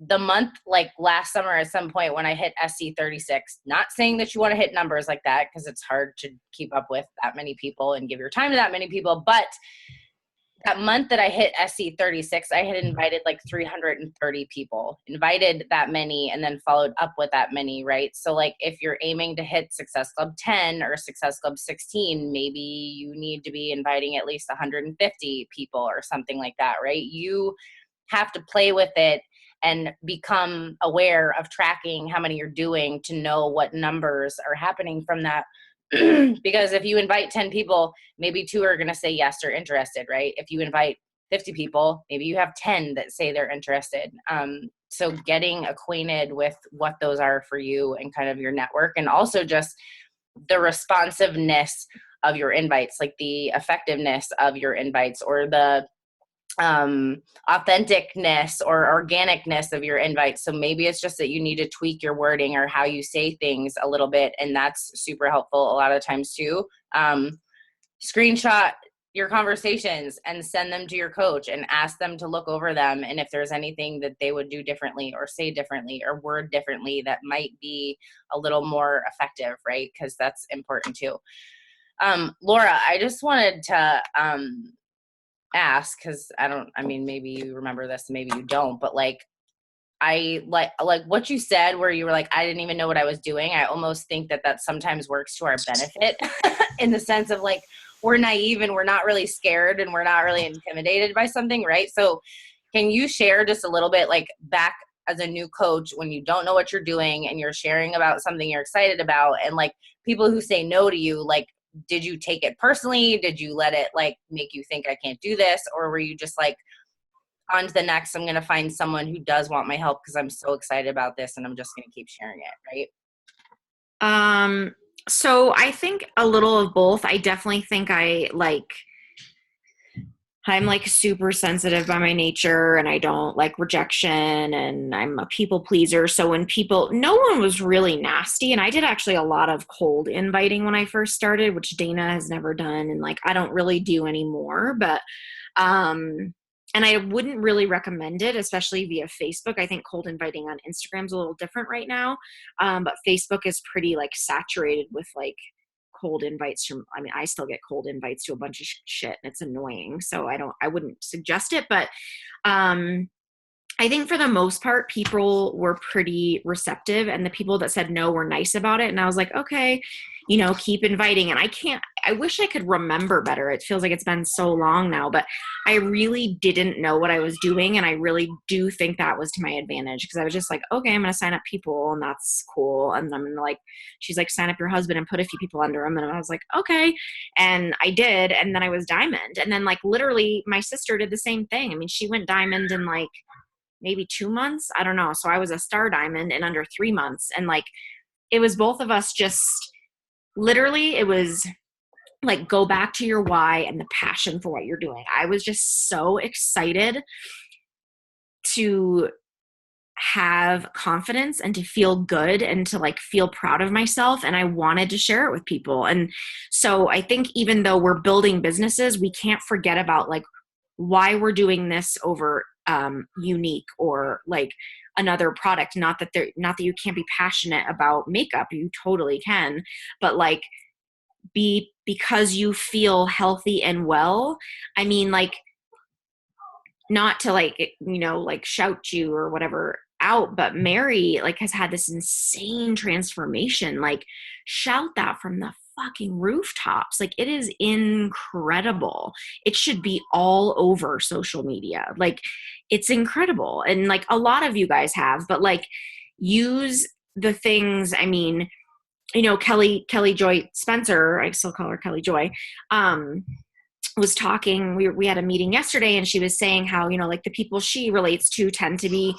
the month last summer at some point when I hit SC 36, not saying that you want to hit numbers like that because it's hard to keep up with that many people and give your time to that many people. But that month that I hit SC 36, I had invited 330 people, invited that many, and then followed up with that many, right? So if you're aiming to hit Success Club 10 or Success Club 16, maybe you need to be inviting at least 150 people or something like that, right? You have to play with it and become aware of tracking how many you're doing to know what numbers are happening from that. Because if you invite 10 people, maybe 2 are going to say yes or interested, right? If you invite 50 people, maybe you have 10 that say they're interested. So getting acquainted with what those are for you and kind of your network, and also just the responsiveness of your invites, like the effectiveness of your invites, or the authenticness or organicness of your invite. So maybe it's just that you need to tweak your wording or how you say things a little bit, and that's super helpful a lot of times too. Screenshot your conversations and send them to your coach and ask them to look over them, and if there's anything that they would do differently or say differently or word differently that might be a little more effective, right? Because that's important too. Laura, I just wanted to ask, because maybe you remember this, maybe you don't, but I like what you said where you were like, I didn't even know what I was doing. I almost think that sometimes works to our benefit in the sense of like, we're naive and we're not really scared and we're not really intimidated by something, right? So can you share just a little bit, like, back as a new coach, when you don't know what you're doing and you're sharing about something you're excited about, and like people who say no to you, like, did you take it personally? Did you let it like make you think I can't do this? Or were you just like, on to the next, I'm going to find someone who does want my help because I'm so excited about this and I'm just going to keep sharing it, right? So I think a little of both. I definitely think I'm like super sensitive by my nature, and I don't like rejection, and I'm a people pleaser. So when no one was really nasty. And I did actually a lot of cold inviting when I first started, which Dana has never done. And like, I don't really do anymore, but, and I wouldn't really recommend it, especially via Facebook. I think cold inviting on Instagram is a little different right now. But Facebook is pretty like saturated with like cold invites I still get cold invites to a bunch of shit, and it's annoying. So I wouldn't suggest it, but, I think for the most part, people were pretty receptive, and the people that said no were nice about it. And I was like, okay, keep inviting. And I wish I could remember better. It feels like it's been so long now, but I really didn't know what I was doing. And I really do think that was to my advantage, because I was just like, okay, I'm going to sign up people, and that's cool. And I'm going to like, she's like, sign up your husband and put a few people under him. And I was like, okay. And I did. And then I was diamond. And then like literally my sister did the same thing. I mean, she went diamond in like maybe 2 months. I don't know. So I was a star diamond in under 3 months. And like, it was both of us just literally, it was like, go back to your why and the passion for what you're doing. I was just so excited to have confidence and to feel good and to like feel proud of myself. And I wanted to share it with people. And so I think even though we're building businesses, we can't forget about like why we're doing this over unique or like another product. Not that you can't be passionate about makeup, you totally can, but like because you feel healthy and well. I mean, like, not to like, like shout you or whatever out, but Mary like has had this insane transformation. Like, shout that from the fucking rooftops. Like, it is incredible. It should be all over social media. Like, it's incredible. And like a lot of you guys have, but like, use the things. I mean, Kelly Joy Spencer, I still call her Kelly Joy, was talking, we had a meeting yesterday, and she was saying how, like the people she relates to tend to be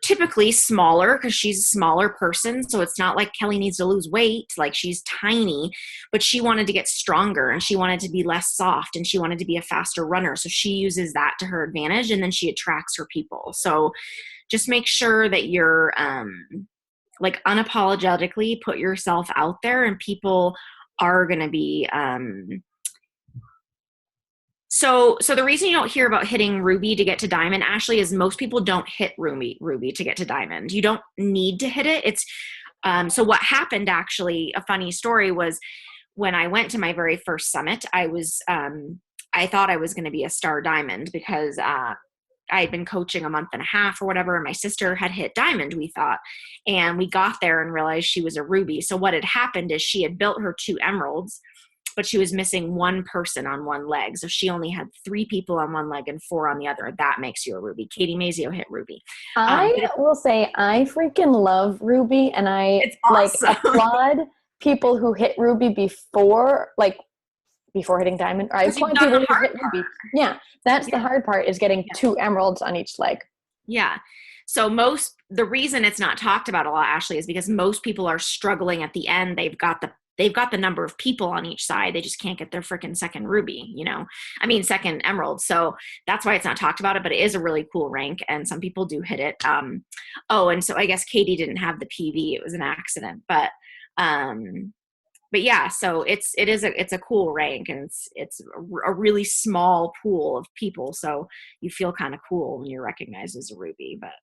typically smaller, because she's a smaller person. So it's not like Kelly needs to lose weight. Like, she's tiny, but she wanted to get stronger, and she wanted to be less soft, and she wanted to be a faster runner. So she uses that to her advantage, and then she attracts her people. So just make sure that you're, like, unapologetically put yourself out there, and people are going to be, So the reason you don't hear about hitting ruby to get to diamond, Ashley, is most people don't hit ruby to get to diamond. You don't need to hit it. It's, so what happened, actually, a funny story, was when I went to my very first summit, I thought I was going to be a star diamond, because, I had been coaching a month and a half or whatever, and my sister had hit diamond, we thought, and we got there and realized she was a ruby. So what had happened is she had built her 2 emeralds, but she was missing one person on one leg. So she only had 3 people on one leg and 4 on the other. That makes you a ruby. Katie Mazio hit ruby. I will say I freaking love ruby, and I awesome. Like applaud people who hit ruby before hitting diamond. Or I applaud people who hit ruby. Yeah, that's the hard part, is getting 2 emeralds on each leg. Yeah. So the reason it's not talked about a lot, Ashley, is because most people are struggling at the end. They've got the they've got the number of people on each side. They just can't get their freaking second ruby, second emerald. So that's why it's not talked about it, but it is a really cool rank and some people do hit it. And so I guess Katie didn't have the PV. It was an accident, but yeah, so it's a cool rank, and it's a really small pool of people. So you feel kind of cool when you're recognized as a ruby, but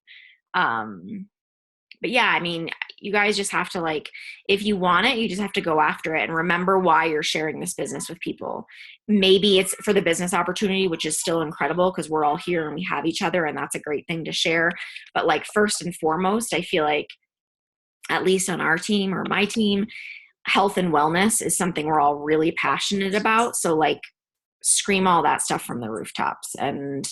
yeah, I mean, you guys just have to, like, if you want it, you just have to go after it and remember why you're sharing this business with people. Maybe it's for the business opportunity, which is still incredible because we're all here and we have each other and that's a great thing to share. But like first and foremost, I feel like at least on our team or my team, health and wellness is something we're all really passionate about. So like scream all that stuff from the rooftops, and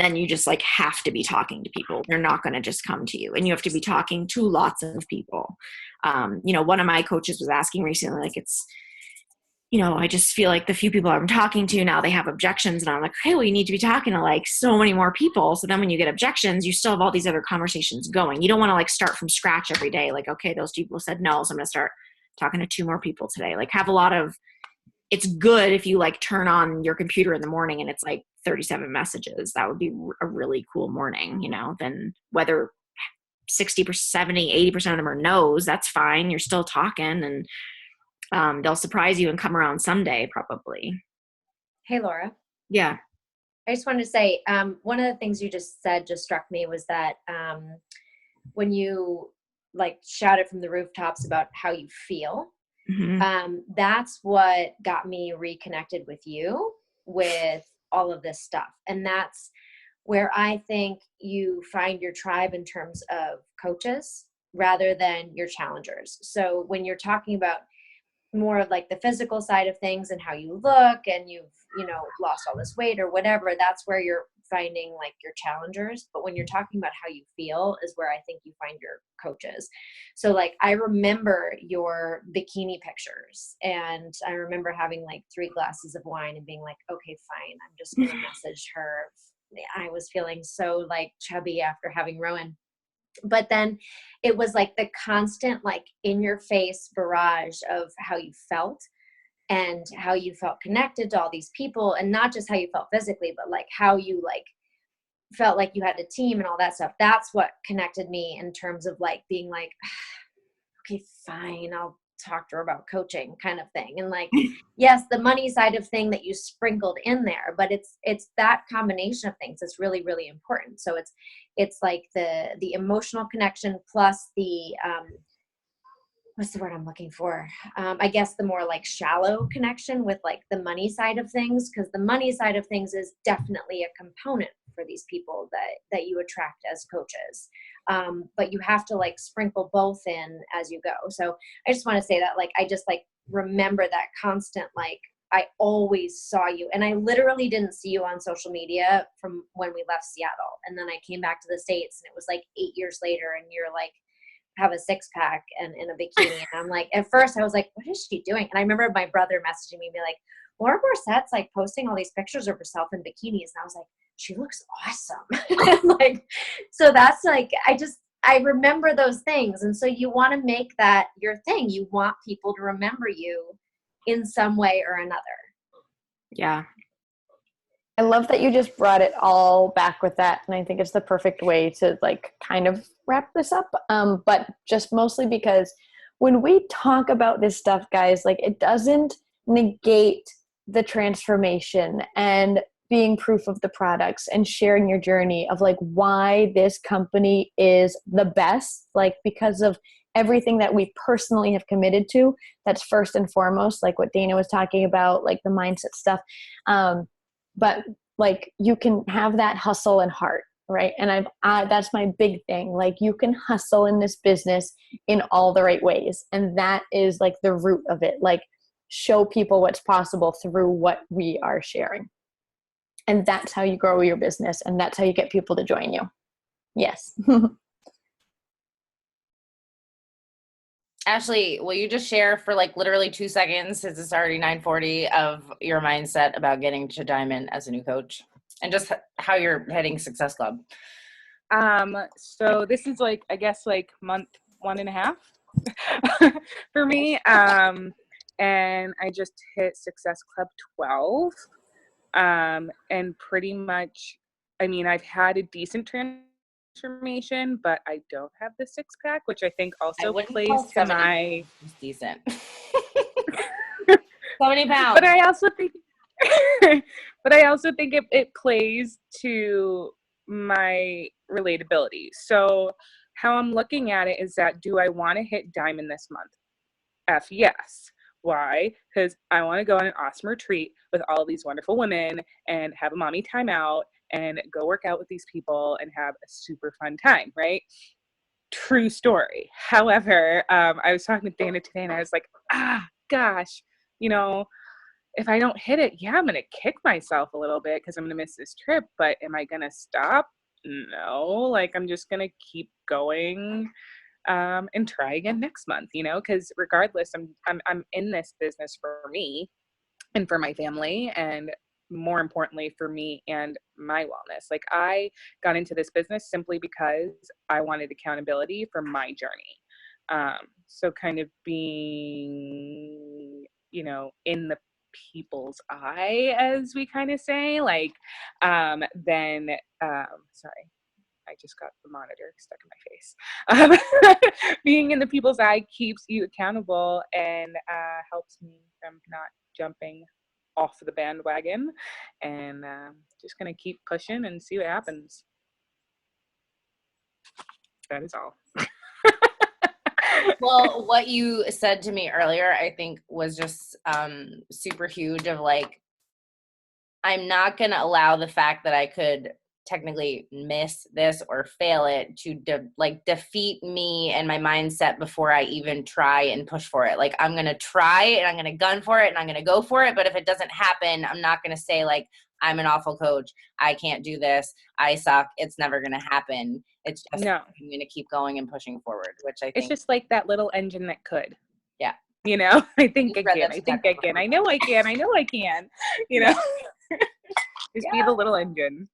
then you just like have to be talking to people. They're not going to just come to you, and you have to be talking to lots of people. One of my coaches was asking recently, like, it's, I just feel like the few people I'm talking to now, they have objections. And I'm like, hey, well, you need to be talking to like so many more people. So then when you get objections, you still have all these other conversations going. You don't want to like start from scratch every day. Like, okay, those people said no, so I'm going to start talking to 2 more people today. Like it's good if you like turn on your computer in the morning and it's like 37 messages. That would be a really cool morning, then whether 60%, 70, 80% of them are no's, that's fine. You're still talking, and they'll surprise you and come around someday probably. Hey, Laura. Yeah. I just wanted to say, one of the things you just said just struck me was that when you like shouted from the rooftops about how you feel, that's what got me reconnected with you with all of this stuff. And that's where I think you find your tribe in terms of coaches rather than your challengers. So when you're talking about more of like the physical side of things and how you look and you've, lost all this weight or whatever, that's where you're finding like your challengers. But when you're talking about how you feel is where I think you find your coaches. So like, I remember your bikini pictures and I remember having like 3 glasses of wine and being like, okay, fine. I'm just going to message her. I was feeling so like chubby after having Rowan. But then it was like the constant, like in your face barrage of how you felt and how you felt connected to all these people, and not just how you felt physically, but like how you like felt like you had a team and all that stuff. That's what connected me in terms of like being like, okay, fine, I'll talk to her about coaching kind of thing. And like, yes, the money side of thing that you sprinkled in there, but it's that combination of things that's really, really important. So it's like the emotional connection plus the, what's the word I'm looking for? I guess the more like shallow connection with like the money side of things, because the money side of things is definitely a component for these people that you attract as coaches. But you have to like sprinkle both in as you go. So I just want to say that, like, I just like remember that constant, like, I always saw you, and I literally didn't see you on social media from when we left Seattle. And then I came back to the States and it was like 8 years later and you're like, have a 6-pack and in a bikini. And I'm like, at first I was like, what is she doing? And I remember my brother messaging me, be like, Laura Borset's like posting all these pictures of herself in bikinis. And I was like, she looks awesome. Like, so that's like, I remember those things. And so you want to make that your thing. You want people to remember you in some way or another. Yeah. I love that you just brought it all back with that. And I think it's the perfect way to like kind of wrap this up. But just mostly because when we talk about this stuff, guys, like it doesn't negate the transformation and being proof of the products and sharing your journey of like why this company is the best, like because of everything that we personally have committed to. That's first and foremost, like what Dana was talking about, like the mindset stuff. But like you can have that hustle and heart, right? And that's my big thing. Like you can hustle in this business in all the right ways. And that is like the root of it. Like show people what's possible through what we are sharing. And that's how you grow your business. And that's how you get people to join you. Yes. Ashley, will you just share for like literally 2 seconds, since it's already 9:40, of your mindset about getting to Diamond as a new coach and just how you're heading Success Club? So this is like, I guess like month 1.5. for me. And I just hit Success Club 12. And pretty much, I mean, I've had a decent transformation, but I don't have the six pack, which I think also plays to 70 my decent. 70 pounds. But I also think it plays to my relatability. So how I'm looking at it is that, do I want to hit diamond this month? F yes. Why? Because I want to go on an awesome retreat with all these wonderful women and have a mommy timeout and go work out with these people and have a super fun time, right? True story. However, I was talking to Dana today and I was like, gosh, if I don't hit it, yeah, I'm going to kick myself a little bit because I'm going to miss this trip, but am I going to stop? No, like I'm just going to keep going and try again next month, because regardless, I'm in this business for me and for my family, and more importantly for me and my wellness. Like I got into this business simply because I wanted accountability for my journey. So kind of being, in the people's eye, as we kind of say, like, sorry, I just got the monitor stuck in my face. Being in the people's eye keeps you accountable and helps me from not jumping off the bandwagon, and just going to keep pushing and see what happens. That is all. Well, what you said to me earlier, I think was just super huge of like, I'm not going to allow the fact that I could technically miss this or fail it to defeat me and my mindset before I even try and push for it. Like I'm going to try and I'm going to gun for it and I'm going to go for it. But if it doesn't happen, I'm not going to say like, I'm an awful coach. I can't do this. I suck. It's never going to happen. It's just, I'm going to keep going and pushing forward, which I think it's just like that little engine that could. Yeah. I think I can. I think I can. I know I can. I know I can. Just be the little engine.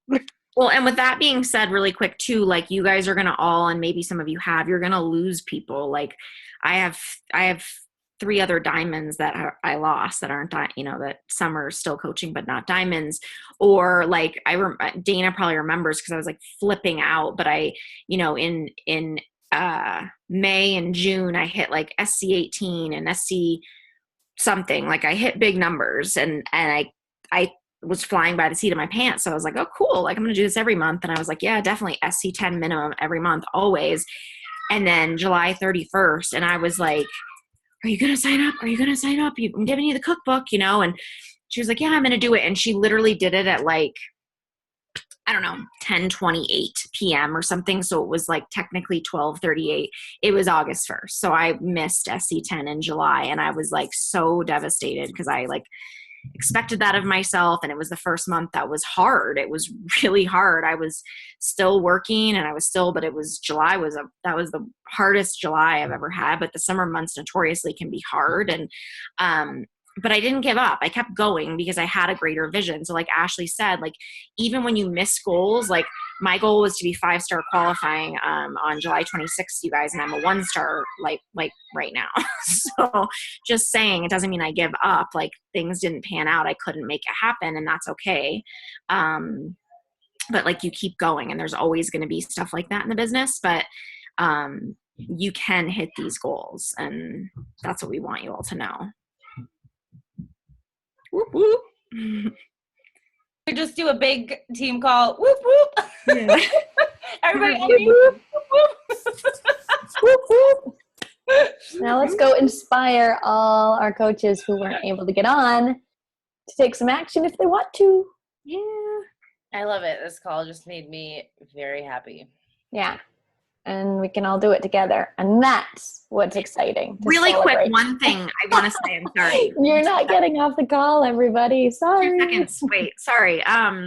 Well, and with that being said, really quick too, like you guys are going to all, and maybe some of you you're going to lose people. Like I have 3 other diamonds that I lost that aren't, that some are still coaching, but not diamonds. Or like Dana probably remembers because I was like flipping out, but I, in May and June, I hit like SC18 and SC something. Like I hit big numbers and I was flying by the seat of my pants. So I was like, oh, cool. Like I'm going to do this every month. And I was like, yeah, definitely SC10 minimum every month, always. And then July 31st. And I was like, are you going to sign up? Are you going to sign up? I'm giving you the cookbook, and she was like, yeah, I'm going to do it. And she literally did it at like, I don't know, 10:28 p.m. or something. So it was like technically 12:38. It was August 1st. So I missed SC10 in July. And I was like so devastated because I like expected that of myself. And it was the first month that was hard. It was really hard. I was still working and but it was July that was the hardest July I've ever had. But the summer months notoriously can be hard. And, but I didn't give up. I kept going because I had a greater vision. So like Ashley said, like even when you miss goals, like my goal was to be 5-star qualifying on July 26th, you guys, and I'm a 1-star like right now. So just saying, it doesn't mean I give up. Like things didn't pan out. I couldn't make it happen, and that's okay. But like you keep going, and there's always going to be stuff like that in the business. But you can hit these goals, and that's what we want you all to know. Whoop, whoop. We just do a big team call. Whoop, whoop. Yeah. Everybody, whoop, whoop. Whoop, whoop. Now let's go inspire all our coaches who weren't able to get on to take some action if they want to. Yeah. I love it. This call just made me very happy. Yeah. And we can all do it together. And that's what's exciting. Really quick, one thing I want to say. I'm sorry. You're not getting off the call, everybody. Sorry. 2 seconds. Wait, sorry.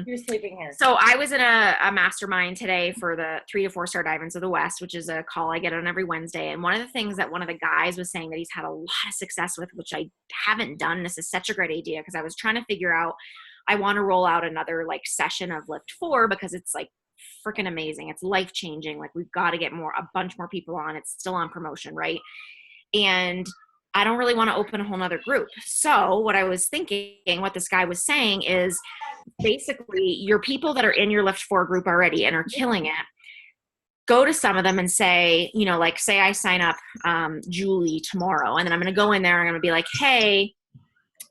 You're sleeping here. So I was in a mastermind today for the 3 to 4 star diamonds of the West, which is a call I get on every Wednesday. And one of the things that one of the guys was saying that he's had a lot of success with, which I haven't done. This is such a great idea because I was trying to figure out, I want to roll out another like session of Lift 4 because it's like freaking amazing. It's life changing. Like we've got to get a bunch more people on. It's still on promotion, right? and I don't really want to open a whole nother group. So what I was thinking, what this guy was saying is basically your people that are in your Lift 4 group already and are killing it, go to some of them and say, you know, like say I sign up Julie tomorrow, and then I'm going to go in there and I'm going to be like, hey,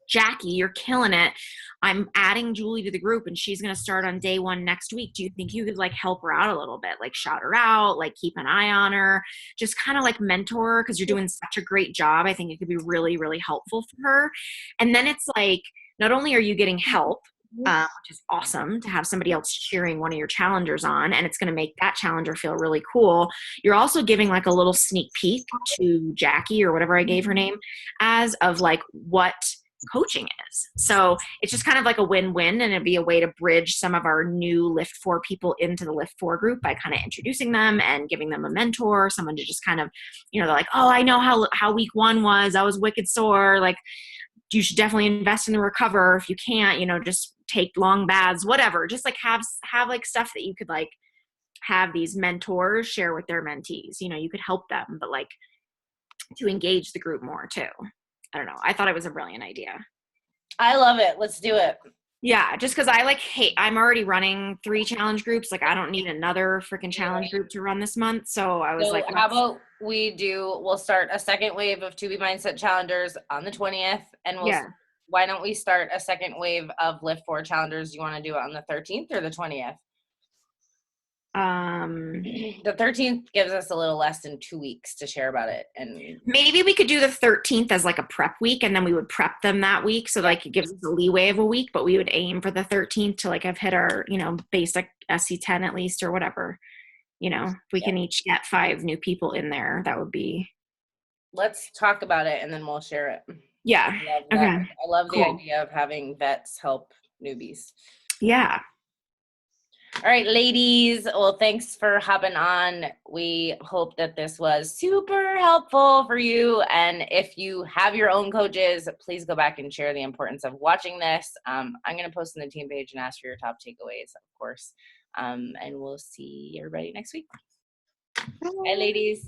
Jackie, you're killing it. I'm adding Julie to the group and she's going to start on day 1 next week. Do you think you could like help her out a little bit? Like shout her out, like keep an eye on her, just kind of like mentor, because you're doing such a great job. I think it could be really, really helpful for her. And then it's like, not only are you getting help, which is awesome to have somebody else cheering one of your challengers on, and it's going to make that challenger feel really cool. You're also giving like a little sneak peek to Jackie, or whatever I gave her name as, of like what coaching is. So it's just kind of like a win-win, and it'd be a way to bridge some of our new Lift 4 people into the Lift 4 group by kind of introducing them and giving them a mentor, someone to just kind of, you know, they're like, oh, I know how week 1 was. I was wicked sore. Like, you should definitely invest in the recover. If you can't, you know, just take long baths, whatever. Just like have like stuff that you could like have these mentors share with their mentees. You know, you could help them, but like to engage the group more too. I don't know. I thought it was a brilliant idea. I love it. Let's do it. Yeah, just because I like I'm already running 3 challenge groups. Like I don't need another freaking challenge group to run this month. So I was like, how about we'll start a second wave of 2B Mindset Challengers on the 20th, and why don't we start a second wave of Lift 4 Challengers? You want to do it on the 13th or the 20th? The 13th gives us a little less than 2 weeks to share about it, and maybe we could do the 13th as like a prep week, and then we would prep them that week, so like it gives us a leeway of a week, but we would aim for the 13th to like have hit our, you know, basic SC10 at least, or whatever. You know, if we can each get 5 new people in there, that would be. Let's talk about it and then we'll share it. Yeah. I love the idea of having vets help newbies. Yeah. All right, ladies. Well, thanks for hopping on. We hope that this was super helpful for you. And if you have your own coaches, please go back and share the importance of watching this. I'm going to post on the team page and ask for your top takeaways, of course. And we'll see everybody next week. Bye, ladies.